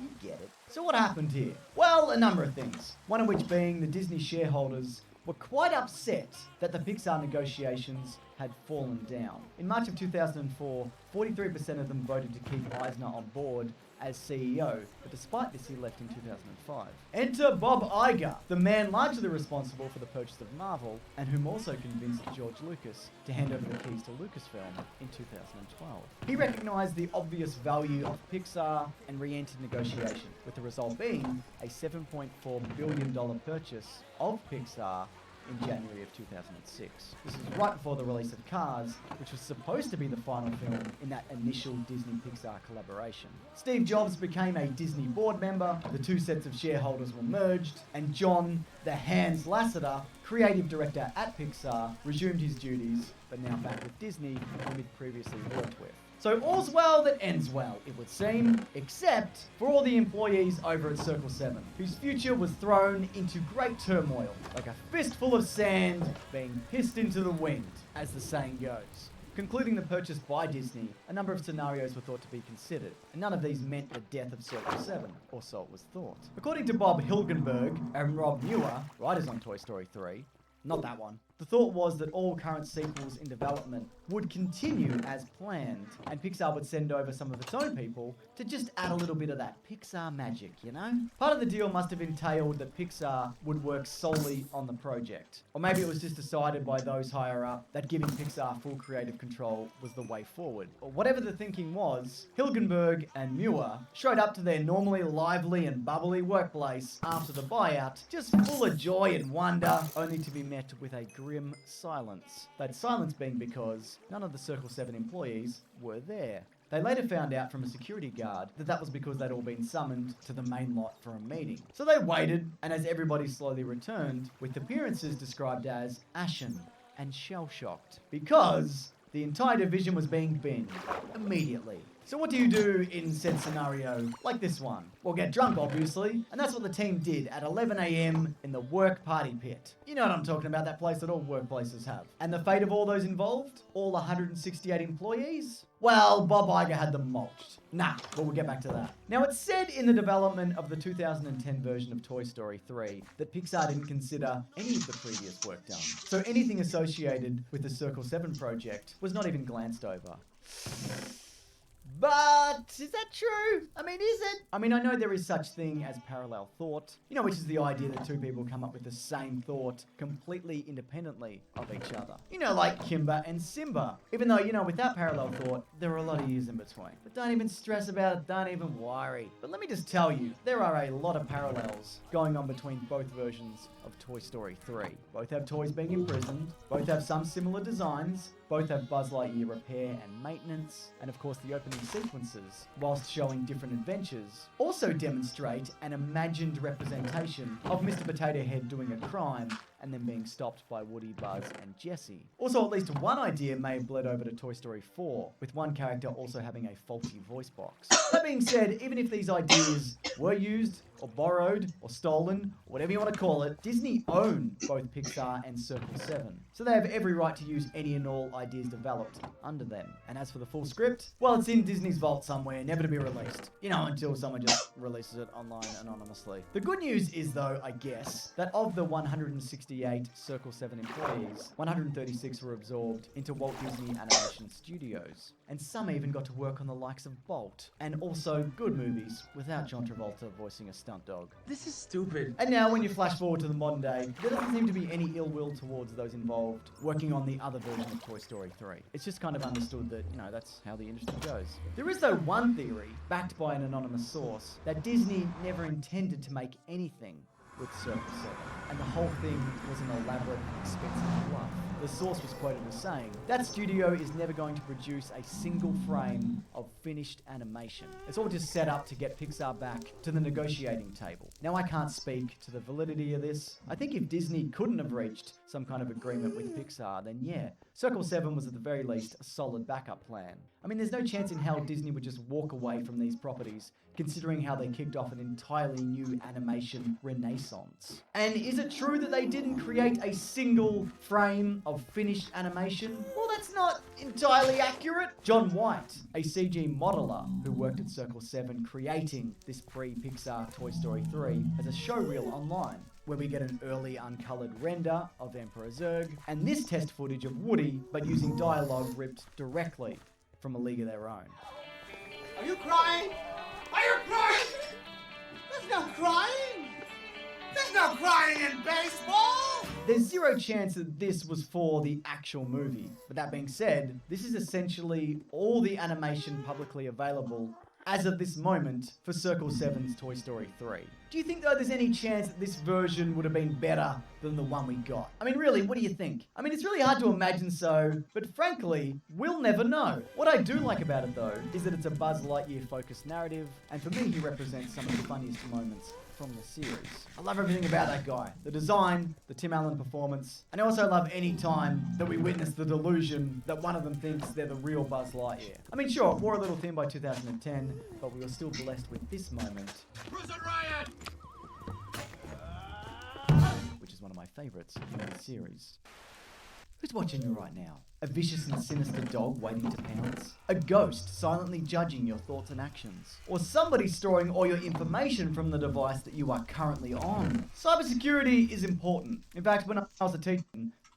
F: You get it. So what happened here? Well, a number of things. One of which being the Disney shareholders were quite upset that the Pixar negotiations had fallen down. In March of 2004, 43% of them voted to keep Eisner on board as CEO, but despite this he left in 2005. Enter Bob Iger, the man largely responsible for the purchase of Marvel, and whom also convinced George Lucas to hand over the keys to Lucasfilm in 2012. He recognised the obvious value of Pixar and re-entered negotiation, with the result being a $7.4 billion purchase of Pixar in January of 2006. This was right before the release of Cars, which was supposed to be the final film in that initial Disney-Pixar collaboration. Steve Jobs became a Disney board member, the two sets of shareholders were merged, and John, the Hans Lasseter, creative director at Pixar, resumed his duties, but now back with Disney, whom he'd previously worked with. So all's well that ends well, it would seem, except for all the employees over at Circle 7, whose future was thrown into great turmoil, like a fistful of sand being pissed into the wind, as the saying goes. Concluding the purchase by Disney, a number of scenarios were thought to be considered, and none of these meant the death of Circle 7, or so it was thought. According to Bob Hilgenberg and Rob Muir, writers on Toy Story 3, not that one, the thought was that all current sequels in development would continue as planned, and Pixar would send over some of its own people to just add a little bit of that Pixar magic, you know? Part of the deal must have entailed that Pixar would work solely on the project. Or maybe it was just decided by those higher up that giving Pixar full creative control was the way forward. Or whatever the thinking was, Hilgenberg and Muir showed up to their normally lively and bubbly workplace after the buyout, just full of joy and wonder, only to be met with a grim silence. That silence being because none of the Circle 7 employees were there. They later found out from a security guard that was because they'd all been summoned to the main lot for a meeting. So they waited, and as everybody slowly returned, with appearances described as ashen and shell-shocked, because the entire division was being binned immediately. So what do you do in said scenario like this one? Well, get drunk, obviously, and that's what the team did at 11 AM in the work party pit. You know what I'm talking about, that place that all workplaces have. And the fate of all those involved? All 168 employees? Well, Bob Iger had them mulched. Nah, but we'll get back to that. Now, it's said in the development of the 2010 version of Toy Story 3 that Pixar didn't consider any of the previous work done. So anything associated with the Circle 7 project was not even glanced over. But is that true? I mean, is it? I mean, I know there is such thing as parallel thought, you know, which is the idea that two people come up with the same thought completely independently of each other. You know, like Kimber and Simba. Even though, you know, without parallel thought, there are a lot of years in between. But don't even stress about it, don't even worry. But let me just tell you, there are a lot of parallels going on between both versions of Toy Story 3. Both have toys being imprisoned, both have some similar designs, both have Buzz Lightyear repair and maintenance, and of course the opening sequences, whilst showing different adventures, also demonstrate an imagined representation of Mr. Potato Head doing a crime and then being stopped by Woody, Buzz, and Jessie. Also, at least one idea may have bled over to Toy Story 4, with one character also having a faulty voice box. That being said, even if these ideas were used, or borrowed, or stolen, or whatever you want to call it, Disney own both Pixar and Circle 7. So they have every right to use any and all ideas developed under them. And as for the full script, well, it's in Disney's vault somewhere, never to be released. You know, until someone just releases it online anonymously. The good news is, though, I guess, that of the 168 Circle 7 employees, 136 were absorbed into Walt Disney Animation Studios. And some even got to work on the likes of Bolt, and also good movies without John Travolta voicing a stunt dog.
W: This is stupid.
F: And now when you flash forward to the modern day, there doesn't seem to be any ill will towards those involved working on the other version of Toy Story 3. It's just kind of understood that, you know, that's how the industry goes. There is, though, one theory, backed by an anonymous source, that Disney never intended to make anything with Circle 7, and the whole thing was an elaborate, expensive bluff. The source was quoted as saying, that studio is never going to produce a single frame of finished animation. It's all just set up to get Pixar back to the negotiating table. Now, I can't speak to the validity of this. I think if Disney couldn't have reached some kind of agreement with Pixar, then yeah, Circle 7 was at the very least a solid backup plan. I mean, there's no chance in hell Disney would just walk away from these properties, considering how they kicked off an entirely new animation renaissance. And is it true that they didn't create a single frame of finished animation? Well, that's not entirely accurate. John White, a CG modeler who worked at Circle 7 creating this pre-Pixar Toy Story 3, has a showreel online where we get an early uncolored render of Emperor Zurg, and this test footage of Woody, but using dialogue ripped directly from A League of Their Own.
G: Are you crying? Are you crying? There's no crying. There's no crying in baseball.
F: There's zero chance that this was for the actual movie. But that being said, this is essentially all the animation publicly available as of this moment for Circle 7's Toy Story 3. Do you think, though, there's any chance that this version would have been better than the one we got? I mean, really, what do you think? I mean, it's really hard to imagine so, but frankly, we'll never know. What I do like about it, though, is that it's a Buzz Lightyear-focused narrative, and for me, he represents some of the funniest moments from the series. I love everything about that guy. The design, the Tim Allen performance, and I also love any time that we witness the delusion that one of them thinks they're the real Buzz Lightyear. I mean, sure, it wore a little thin by 2010, but we were still blessed with this moment, which is one of my favorites in the series. Who's watching you right now? A vicious and sinister dog waiting to pounce? A ghost silently judging your thoughts and actions? Or somebody storing all your information from the device that you are currently on? Cybersecurity is important. In fact, when I was a teacher,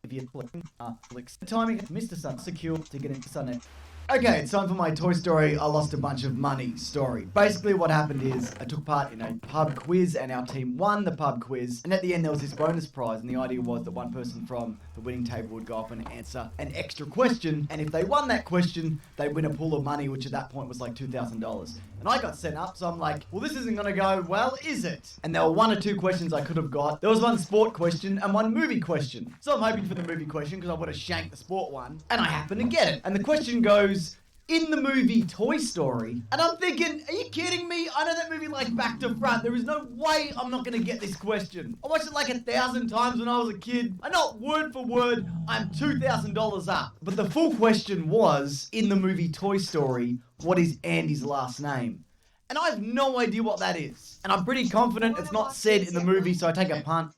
F: if you click, the timing of Mr. Sun secure to get into Sunnet. Okay, it's time for my Toy Story I lost a bunch of money story. Basically what happened is I took part in a pub quiz and our team won the pub quiz, and at the end there was this bonus prize, and the idea was that one person from the winning table would go up and answer an extra question, and if they won that question they'd win a pool of money, which at that point was like $2,000. And I got sent up, so I'm like, well, this isn't gonna go well, is it? And there were one or two questions I could have got. There was one sport question and one movie question. So I'm hoping for the movie question because I would have shanked the sport one, and I happened to get it. And the question goes, in the movie Toy Story, and I'm thinking, are you kidding me? I know that movie like back to front. There is no way I'm not gonna get this question. I watched it like 1,000 times when I was a kid. I know it word for word. I'm $2,000 up. But the full question was, in the movie Toy Story, what is Andy's last name? And I have no idea what that is. And I'm pretty confident it's not said in the movie, so I take a punt.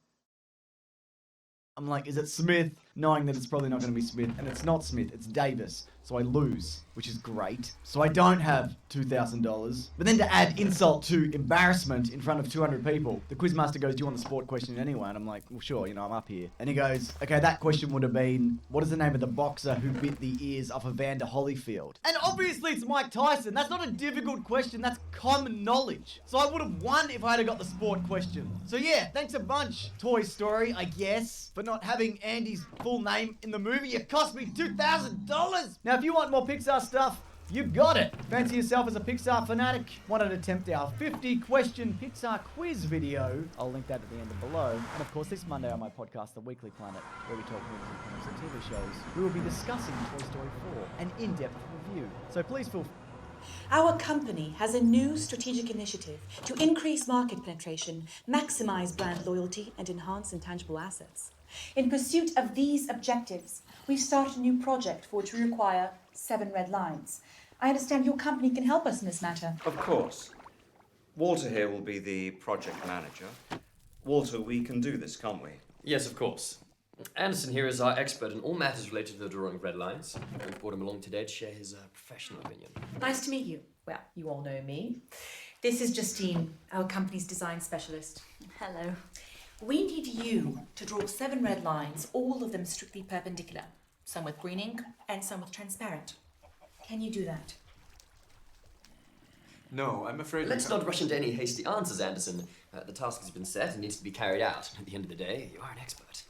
F: I'm like, is it Smith? Knowing that it's probably not going to be Smith. And it's not Smith, it's Davis. So I lose, which which is great. So I don't have $2,000. But then to add insult to embarrassment in front of 200 people, the quizmaster goes, "Do you want the sport question anyway?" And I'm like, "Well, sure, I'm up here." And he goes, "Okay, that question would have been, what is the name of the boxer who bit the ears off Evander Holyfield?" And obviously it's Mike Tyson. That's not a difficult question. That's common knowledge. So I would have won if I had got the sport question. So yeah, thanks a bunch, Toy Story, I guess, for not having Andy's full name in the movie. It cost me $2,000. Now, if you want more Pixar stuff, you got it. Fancy yourself as a Pixar fanatic? Want to attempt our 50-question Pixar quiz video? I'll link that at the end of below. And of course, this Monday on my podcast, The Weekly Planet, where we talk movies and comics and TV shows, we will be discussing Toy Story 4, an in-depth review. So please feel free.
E: Our company has a new strategic initiative to increase market penetration, maximize brand loyalty, and enhance intangible assets. In pursuit of these objectives, we've started a new project for which we require 7 red lines. I understand your company can help us in this matter.
L: Of course. Walter here will be the project manager. Walter, we can do this, can't we?
M: Yes, of course. Anderson here is our expert in all matters related to the drawing of red lines. We've brought him along today to share his professional opinion.
E: Nice to meet you. Well, you all know me. This is Justine, our company's design specialist. Hello. We need you to draw 7 red lines, all of them strictly perpendicular. Some with green ink and some with transparent. Can you do that?
M: No, I'm afraid... Let's not rush into any hasty answers, Anderson. The task has been set and needs to be carried out. At the end of the day, you are an expert.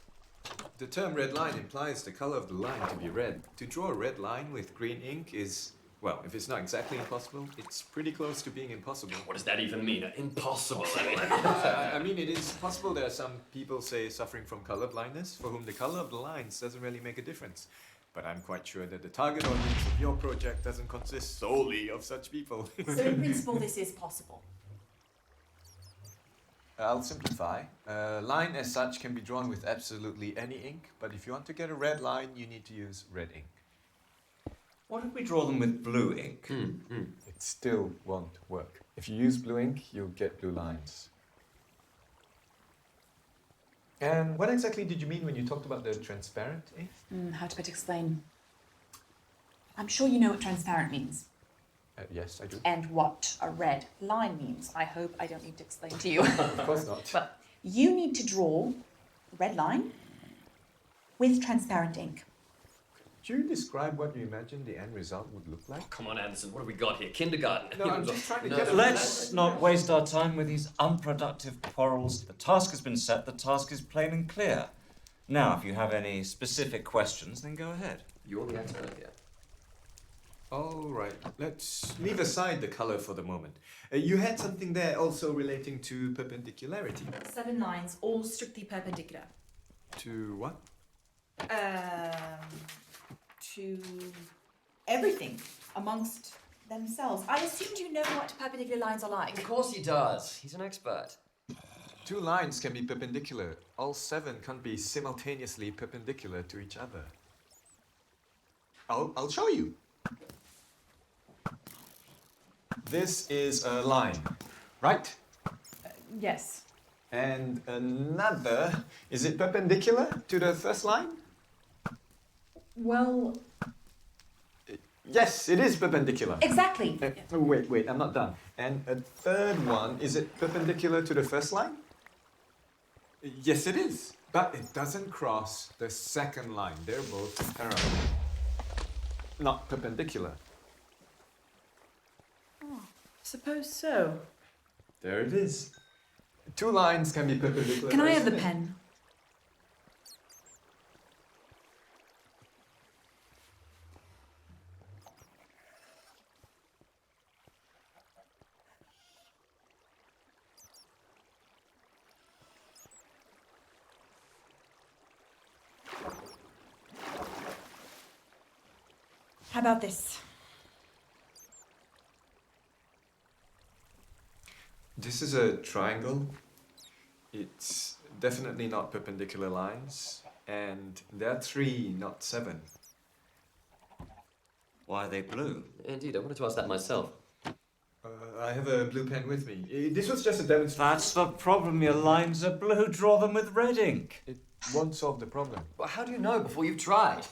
P: The term red line implies the color of the line to be red. To draw a red line with green ink is, well, if it's not exactly impossible, it's pretty close to being impossible.
M: What does that even mean? Impossible?
P: I mean, it is possible. There are some people, say, suffering from color blindness, for whom the color of the lines doesn't really make a difference. But I'm quite sure that the target audience of your project doesn't consist solely of such people.
E: So in principle, this is possible.
P: I'll simplify. A line as such can be drawn with absolutely any ink, but if you want to get a red line, you need to use red ink.
L: What if we draw them with blue ink?
P: It still won't work. If you use blue ink, you'll get blue lines. And what exactly did you mean when you talked about the transparent ink?
E: How to better explain? I'm sure you know what transparent means.
P: Yes, I do.
E: And what a red line means. I hope I don't need to explain to you.
P: Of course not.
E: Well, you need to draw a red line with transparent ink.
P: Could you describe what you imagine the end result would look like?
M: Come on, Anderson, what have we got here? Kindergarten?
P: No, I'm just trying to get a...
L: Let's not waste our time with these unproductive quarrels. The task has been set, the task is plain and clear. Now, if you have any specific questions, then go ahead.
M: You're the expert here.
P: All right, let's leave aside the color for the moment. You had something there also relating to perpendicularity.
E: 7 lines, all strictly perpendicular.
P: To what?
E: To everything amongst themselves. I assumed you know what perpendicular lines are like.
M: Of course he does. He's an expert.
P: 2 lines can be perpendicular. All 7 can't be simultaneously perpendicular to each other. I'll show you. This is a line, right?
E: Yes.
P: And another, is it perpendicular to the first line?
E: Well...
P: Yes, it is perpendicular.
E: Exactly.
P: Wait, I'm not done. And a third one, is it perpendicular to the first line? Yes, it is. But it doesn't cross the second line. They're both parallel. Not perpendicular.
E: Suppose so.
P: There it is. 2 lines can be perpendicular.
E: Can I have the pen? How about this?
P: This is a triangle. It's definitely not perpendicular lines. And there are 3, not 7.
L: Why are they blue?
M: Indeed, I wanted to ask that myself.
P: I have a blue pen with me. This was just a demonstration.
L: That's the problem. Your lines are blue. Draw them with red ink.
P: won't solve the problem.
M: Well, how do you know before you've tried?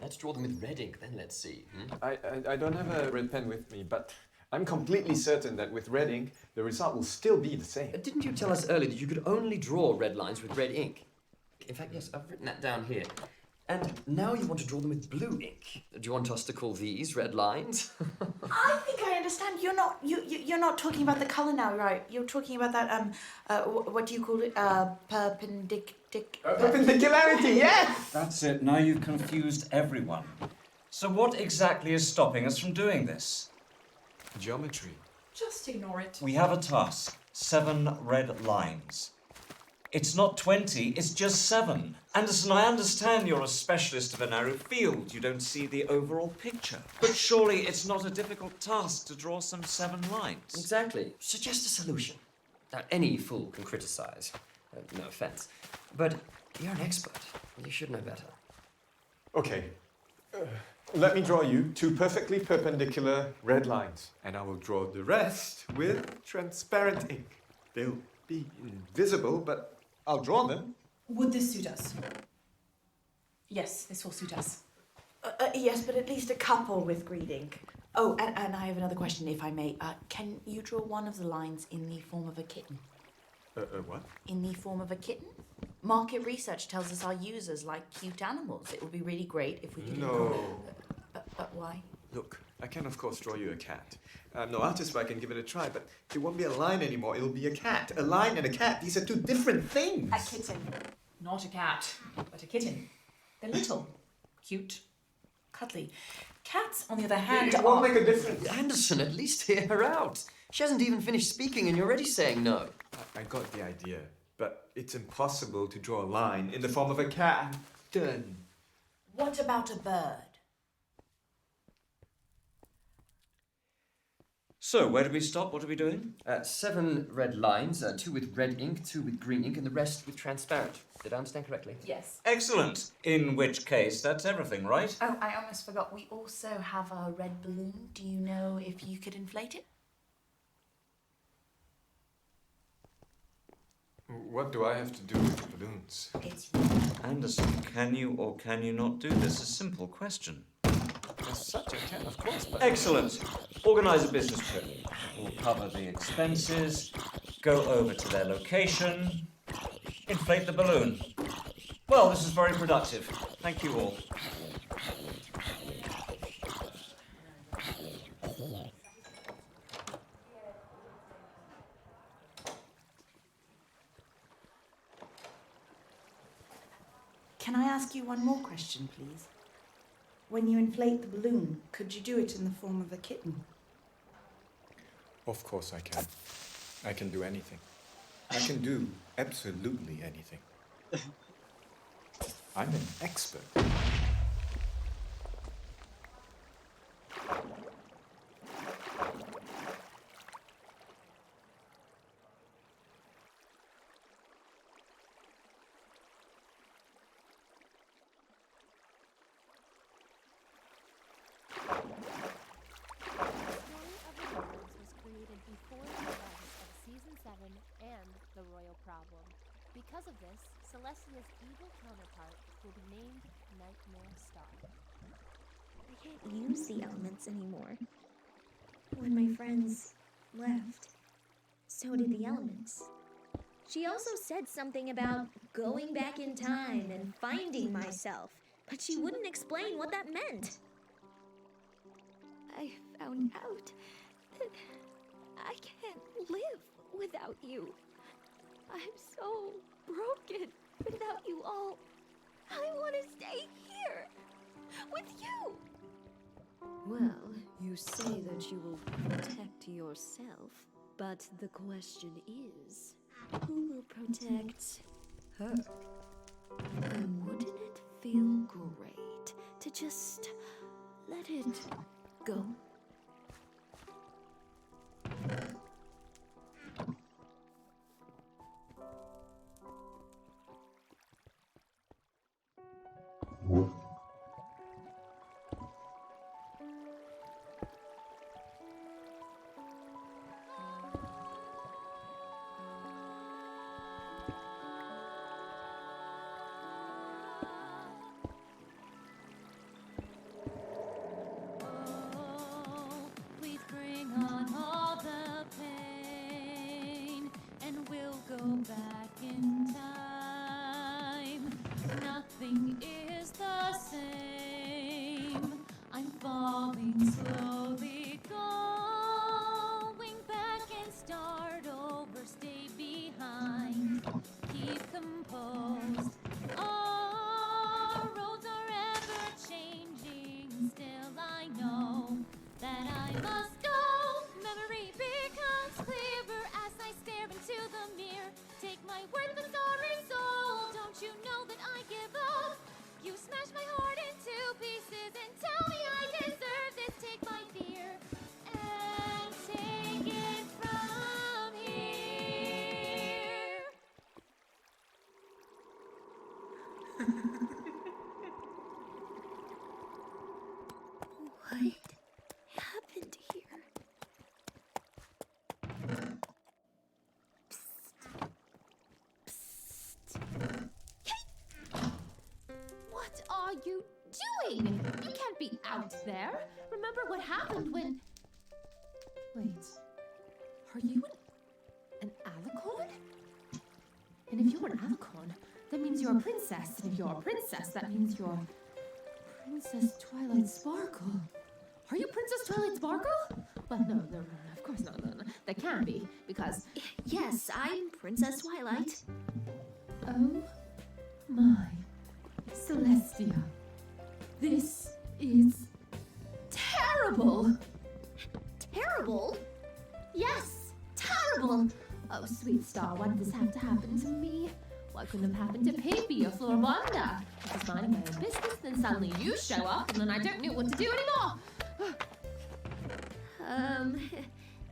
M: Let's draw them with red ink, then let's see.
P: I don't have a red pen with me, but I'm completely certain that with red ink, the result will still be the same.
M: Didn't you tell us earlier that you could only draw red lines with red ink? In fact, yes, I've written that down here. And now you want to draw them with blue ink. Do you want us to call these red lines?
E: I think I understand. You're not talking about the colour now, right? You're talking about that what do you call it?
P: Perpendicularity, yes!
L: That's it. Now you've confused everyone. So what exactly is stopping us from doing this?
P: Geometry.
E: Just ignore it.
L: We have a task. 7 red lines. It's not 20, it's just 7. Anderson, I understand you're a specialist of a narrow field. You don't see the overall picture. But surely it's not a difficult task to draw some 7 lines.
M: Exactly. Suggest a solution. Now, any fool can criticize. No offense. But you're an expert. You should know better.
P: Okay. Let me draw you 2 perfectly perpendicular red lines, and I will draw the rest with transparent ink. They'll be invisible, but I'll draw them.
E: Would this suit us? Yes, this will suit us. Yes, but at least a couple with green ink. Oh, and I have another question, if I may. Can you draw one of the lines in the form of a kitten?
P: What?
E: In the form of a kitten? Market research tells us our users like cute animals. It would be really great if we could...
P: No.
E: But why?
P: Look, I can of course draw you a cat. I'm no artist, but I can give it a try, but it won't be a line anymore, it'll be a cat. A line and a cat, these are 2 different things.
E: A kitten. Not a cat, but a kitten. They're little, cute, cuddly. Cats, on the other hand,
P: it won't make a difference.
M: Anderson, at least hear her out. She hasn't even finished speaking and you're already saying no.
P: I got the idea, but it's impossible to draw a line in the form of a cat. Done.
E: What about a bird?
L: So, where do we stop? What are we doing?
M: 7 red lines, 2 with red ink, 2 with green ink, and the rest with transparent. Did I understand correctly?
E: Yes.
L: Excellent. In which case, that's everything, right?
E: Oh, I almost forgot. We also have a red balloon. Do you know if you could inflate it?
P: What do I have to do with the balloons?
E: It's
L: Anderson, can you or can you not do this? A simple question.
P: As such, I can, of course, but...
L: Excellent. Organise a business trip. We'll cover the expenses, go over to their location, inflate the balloon. Well, this is very productive. Thank you all.
E: Can I ask you one more question, please? When you inflate the balloon, could you do it in the form of a kitten?
P: Of course I can. I can do anything. I can do absolutely anything. I'm an expert.
I: The royal problem. Because of this, Celestia's evil counterpart will be named Nightmare Star.
J: I can't use the elements anymore. When my friends left, so did the elements. She also said something about going back in time and finding myself, but she wouldn't explain what that meant. I found out that I can't live without you. I'm so broken without you all. I want to stay here with you.
O: Well, you say that you will protect yourself, but the question is, who will protect her? And wouldn't it feel great to just let it go?
I: go back in time, nothing is the same. I'm falling slowly, going back and start over, stay behind, keep composed. Our roads are ever changing, still I know that I must go. Memory becomes clearer as I stare into the mirror. Take my worthless sorry soul, don't you know that I give up? You smash my heart into pieces and tell me I deserve this. Take my fear and take it from here.
J: What happened here?
I: What are you doing? You can't be out there. Remember what happened when... Wait. Are you an alicorn? And if you're an alicorn, that means you're a princess. And if you're a princess, that means you're Princess Twilight Sparkle. Are you Princess Twilight Sparkle? Well, no, of course not. No. That can't be, because...
J: Yes, I'm Princess Twilight.
I: Oh my Celestia. This is terrible.
J: Terrible?
I: Yes, terrible. Oh, sweet star, why did this have to happen to me? Why couldn't it have happened to Pippi or Floribanda? I was minding my own business, then suddenly you show up, and then I don't know what to do anymore.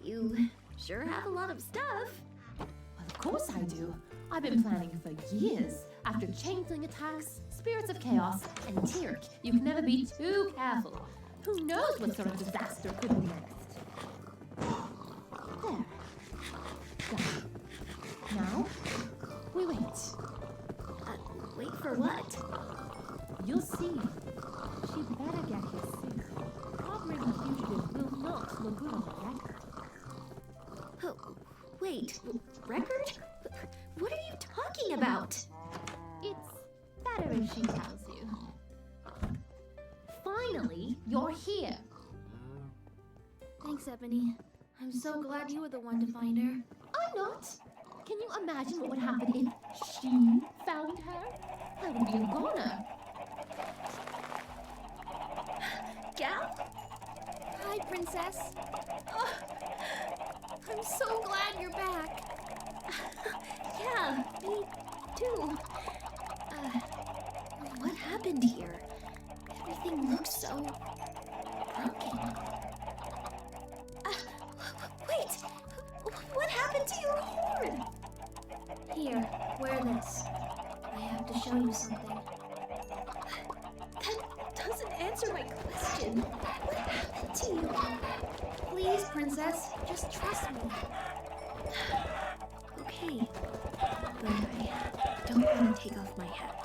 J: You sure have a lot of stuff.
I: Well, of course I do. I've been planning for years. After changeling attacks, spirits of chaos, and Tyrk, you can never be too careful. Who knows what sort of disaster could be next? There. Done. Now, we wait.
J: Wait for what?
I: You'll see. She'd better get here soon. Harboring the fugitive will not look good on the record.
J: Oh, wait, record? What are you talking about?
I: It's better if she tells you. Finally, you're here.
J: Thanks, Ebony. I'm so glad you were the one to find her.
I: I'm not. Can you imagine what would happen if she found her? I would be a goner.
J: Gal? Hi, Princess. Oh, I'm so glad you're back. Yeah, me too. What happened here? Everything looks so broken. Wait, what happened to your horn? Here, wear this. I have to show you something. That doesn't answer my question. What happened to you? Please, Princess, just trust me. Okay, but I don't want to take off my hat.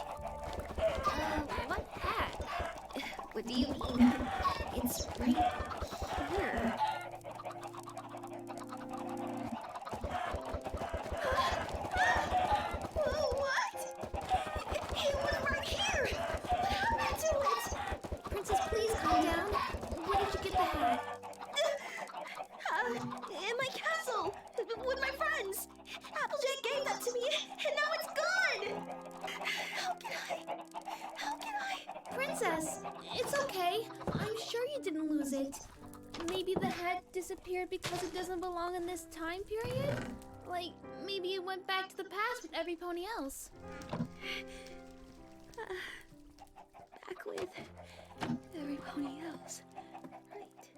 J: What hat? What do you mean? It's right here. What? It was right here! What happened to it? Princess, please calm down. Where did you get the hat? In my castle! With my friends! Applejack gave that to me, and now it's gone! How can I? Princess, it's okay. I'm sure you didn't lose it. Maybe the hat disappeared because it doesn't belong in this time period? Like, maybe it went back to the past with every pony else. Back with every pony else. Right.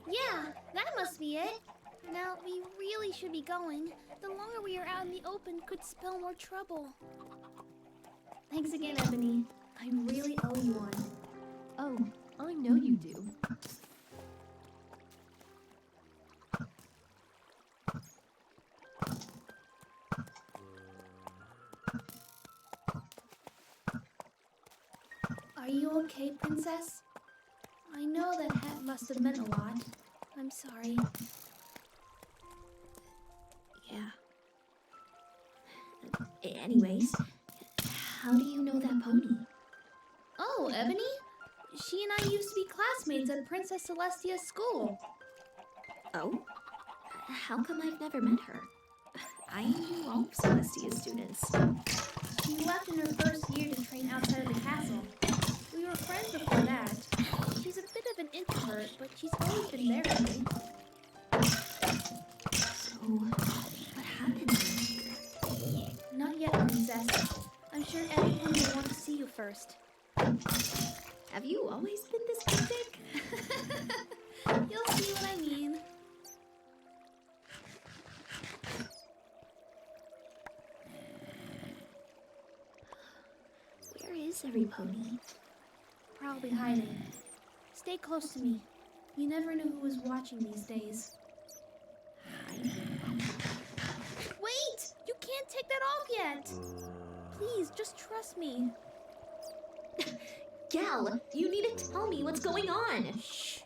J: Yeah, that must be it. Now, we really should be going. The longer we are out in the open could spell more trouble. Thanks again, Ebony. I really owe you one.
I: Oh, I know you do.
J: Are you okay, Princess? I know that hat must have meant a lot. I'm sorry. Yeah, Anyways, how do you know that pony?
A: Oh, Ebony? She and I used to be classmates at Princess Celestia's school.
J: Oh? How come I've never met her? I knew all of Celestia's students.
A: She left in her first year to train outside of the castle. We were friends before that. She's a bit of an introvert, but she's always been there for me.
J: So, what happened?
A: Not yet, Princess. I'm sure everyone will want to see you first.
J: Have you always been this cryptic?
A: You'll see what I mean.
J: Where is every pony?
A: Probably hiding. Stay close to me. You never know who is watching these days. Wait! You can't take that off yet! Please, just trust me.
J: Gal, you need to tell me what's going on. Shh.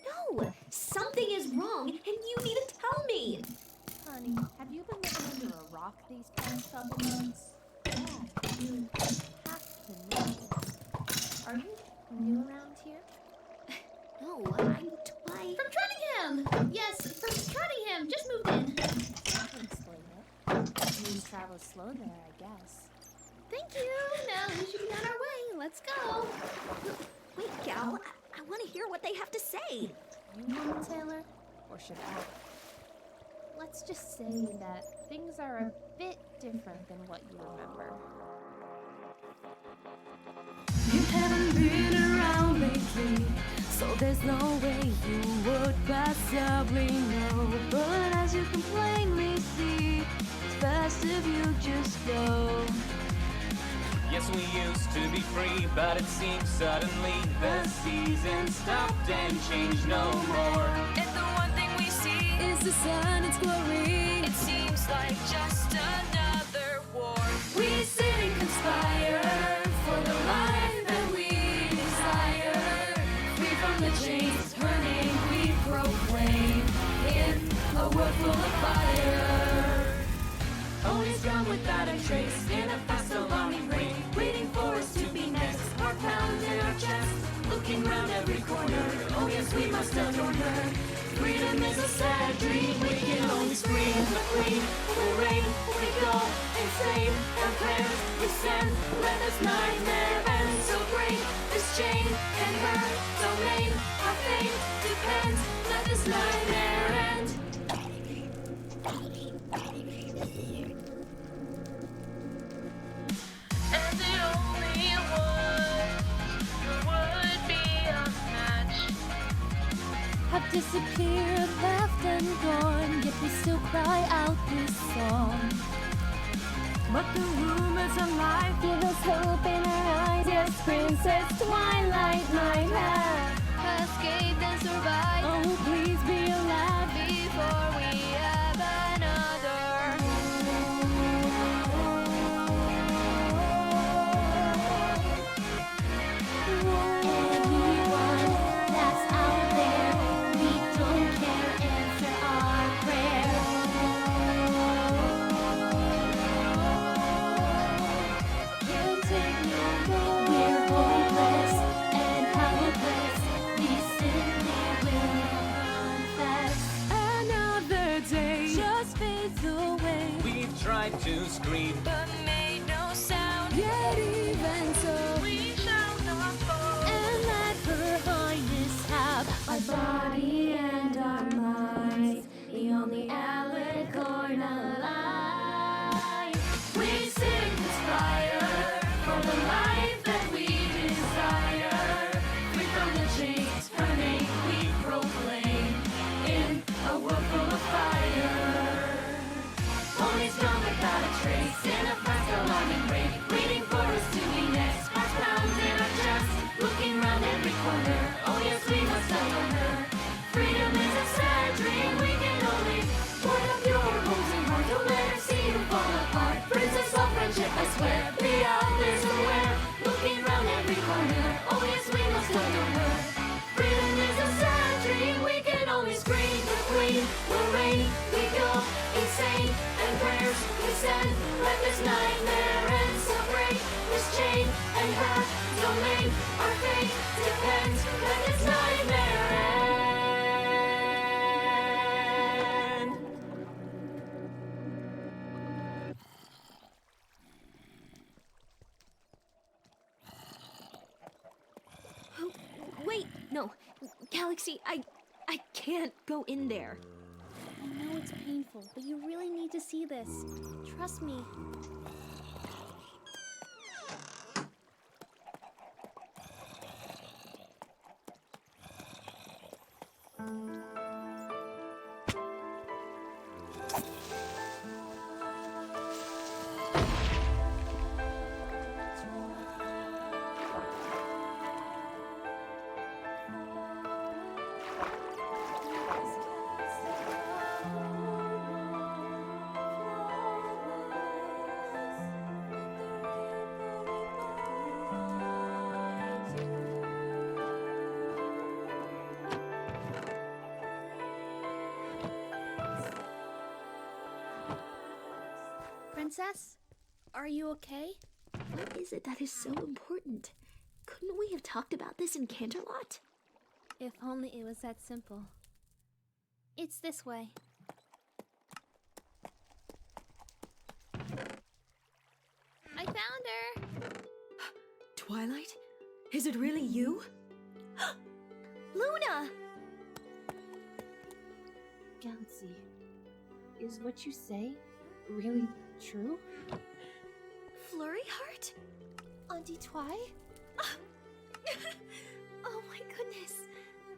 J: No, something is wrong, and you need to tell me.
O: Honey, have you been living under a rock these past couple months? Yeah, you have to know. Are you new around here?
J: No, I'm twice.
A: From Trottingham! Yes, from Trottingham. Just moved in.
O: That can explain it. News travels slow there, I guess.
A: Thank you. Now we should be on our way. Let's go.
J: Wait, Gal, I want to hear what they have to say.
O: You want it, Taylor? Or should I? Let's just say that things are a bit different than what you remember.
I: You haven't been around lately, so there's no way you would possibly know. But as you can plainly see, it's best if you just go.
D: Yes, we used to be free, but it seems suddenly the season stopped and changed no more.
I: And the one thing we see is the sun, its glory. It seems like just another war. We sit and conspire for the life that we desire. Free from the chains, turning we proclaim in a world full of fire. Always gone without a trace in a fast alarming rain, waiting for us to be next. Heart pounds in our chest, looking round every corner. Oh yes, we must adorn her. Freedom is a sad dream. We can only scream the queen will reign. We go insane and prayers we send. Let this nightmare end. So great this chain and her domain. Our fate depends. Let this nightmare end. And the only one who would be a match have disappeared, left and gone, yet we still cry out this song. But the rumors of life give us hope in our eyes. Yes, Princess Twilight might have escaped and survived. Oh, please be alive before we have another. Anyone that's out there, we don't care, answer our prayer. You take no more. We're hopeless and helpless. We simply will confess. Another day just fades away.
D: We've tried to scream,
I: But made no sound. Yet even so, we shall not fall. And let her highness have our body and our minds, the only alicorn alive. We sing conspire for the life that we desire. Free from the chains, her name we proclaim in a world full of fire. Ponies gone without a trace in a fast alarming rate, waiting for us to be next. Hearts pounds in our chest, looking round every corner. Oh yes, we must adorn her. Freedom is a sad dream. We can only board up your homes and heart. Don't let her see you fall apart. Princess of friendship, I swear. Be out there somewhere, looking round every corner. Oh yes, we must adorn her. Freedom is a sad dream. We can only scream. The queen will reign. We go insane and prayers yours. You said, let this nightmare end. So break this chain and her domain. Our fate depends. Let this nightmare end.
J: Oh, wait, no. Galaxy, I can't go in there.
A: I know it's painful, but you really need to see this. Trust me. Princess, are you okay?
J: What is it that is so important? Couldn't we have talked about this in Canterlot?
A: If only it was that simple. It's this way. I found her!
J: Twilight? Is it really you? Luna!
O: Galaxy, is what you say really true?
J: Flurry Heart?
A: Auntie Twi? Oh my goodness!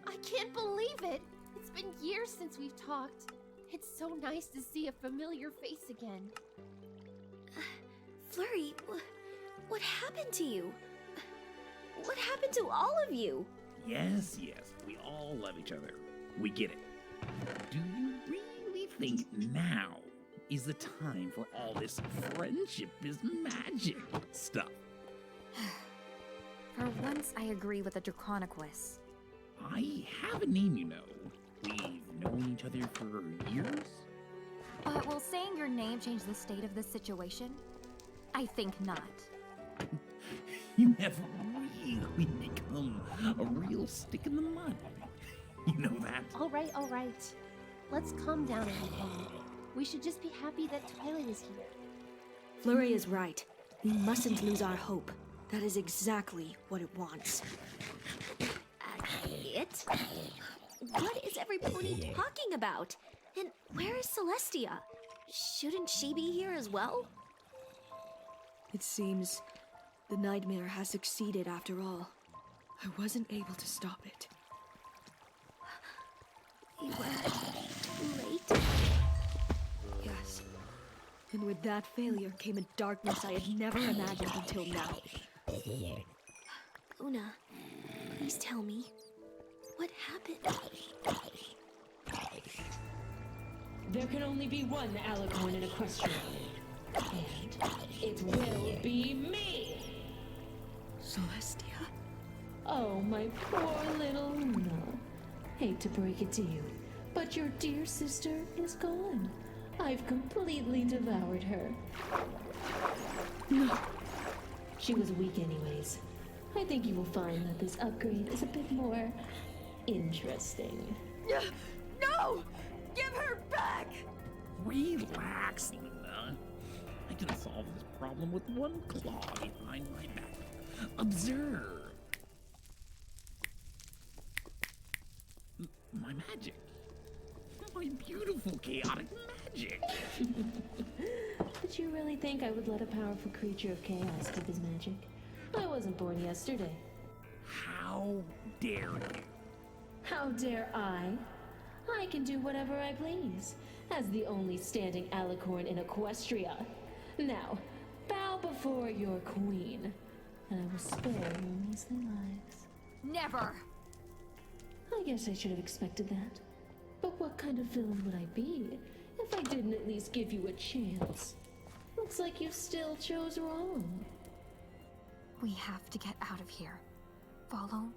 A: I can't believe it! It's been years since we've talked. It's so nice to see a familiar face again.
J: Flurry, what happened to you? What happened to all of you?
B: Yes, we all love each other. We get it. Do you really think now is the time for all this friendship is magic stuff?
H: For once, I agree with the Draconiquus.
B: I have a name, you know. We've known each other for years.
H: But will saying your name change the state of this situation? I think not.
B: You have really become a real stick in the mud. You know that?
A: All right. Let's calm down, everyone. We should just be happy that Twilight is here.
J: Flurry is right. We mustn't lose our hope. That is exactly what it wants. It? What is everybody talking about? And where is Celestia? Shouldn't she be here as well? It seems the nightmare has succeeded after all. I wasn't able to stop it. We were too late? Yes. And with that failure came a darkness I had never imagined until now. Una, please tell me, what happened?
Q: There can only be one Alicorn in Equestria. And it will be me!
J: Celestia?
Q: Oh, my poor little Una. Hate to break it to you, but your dear sister is gone. I've completely devoured her. No. She was weak anyways. I think you will find that this upgrade is a bit more interesting.
J: No! Give her back!
B: Relax, Luna. I can solve this problem with one claw behind my back. Observe. My magic. My beautiful chaotic magic.
Q: Did you really think I would let a powerful creature of chaos do his magic? I wasn't born yesterday.
B: How dare you?
Q: How dare I? I can do whatever I please, as the only standing Alicorn in Equestria. Now, bow before your queen, and I will spare your measly lives.
H: Never!
Q: I guess I should have expected that. But what kind of villain would I be if I didn't at least give you a chance? Looks like you still chose wrong.
H: We have to get out of here. Follow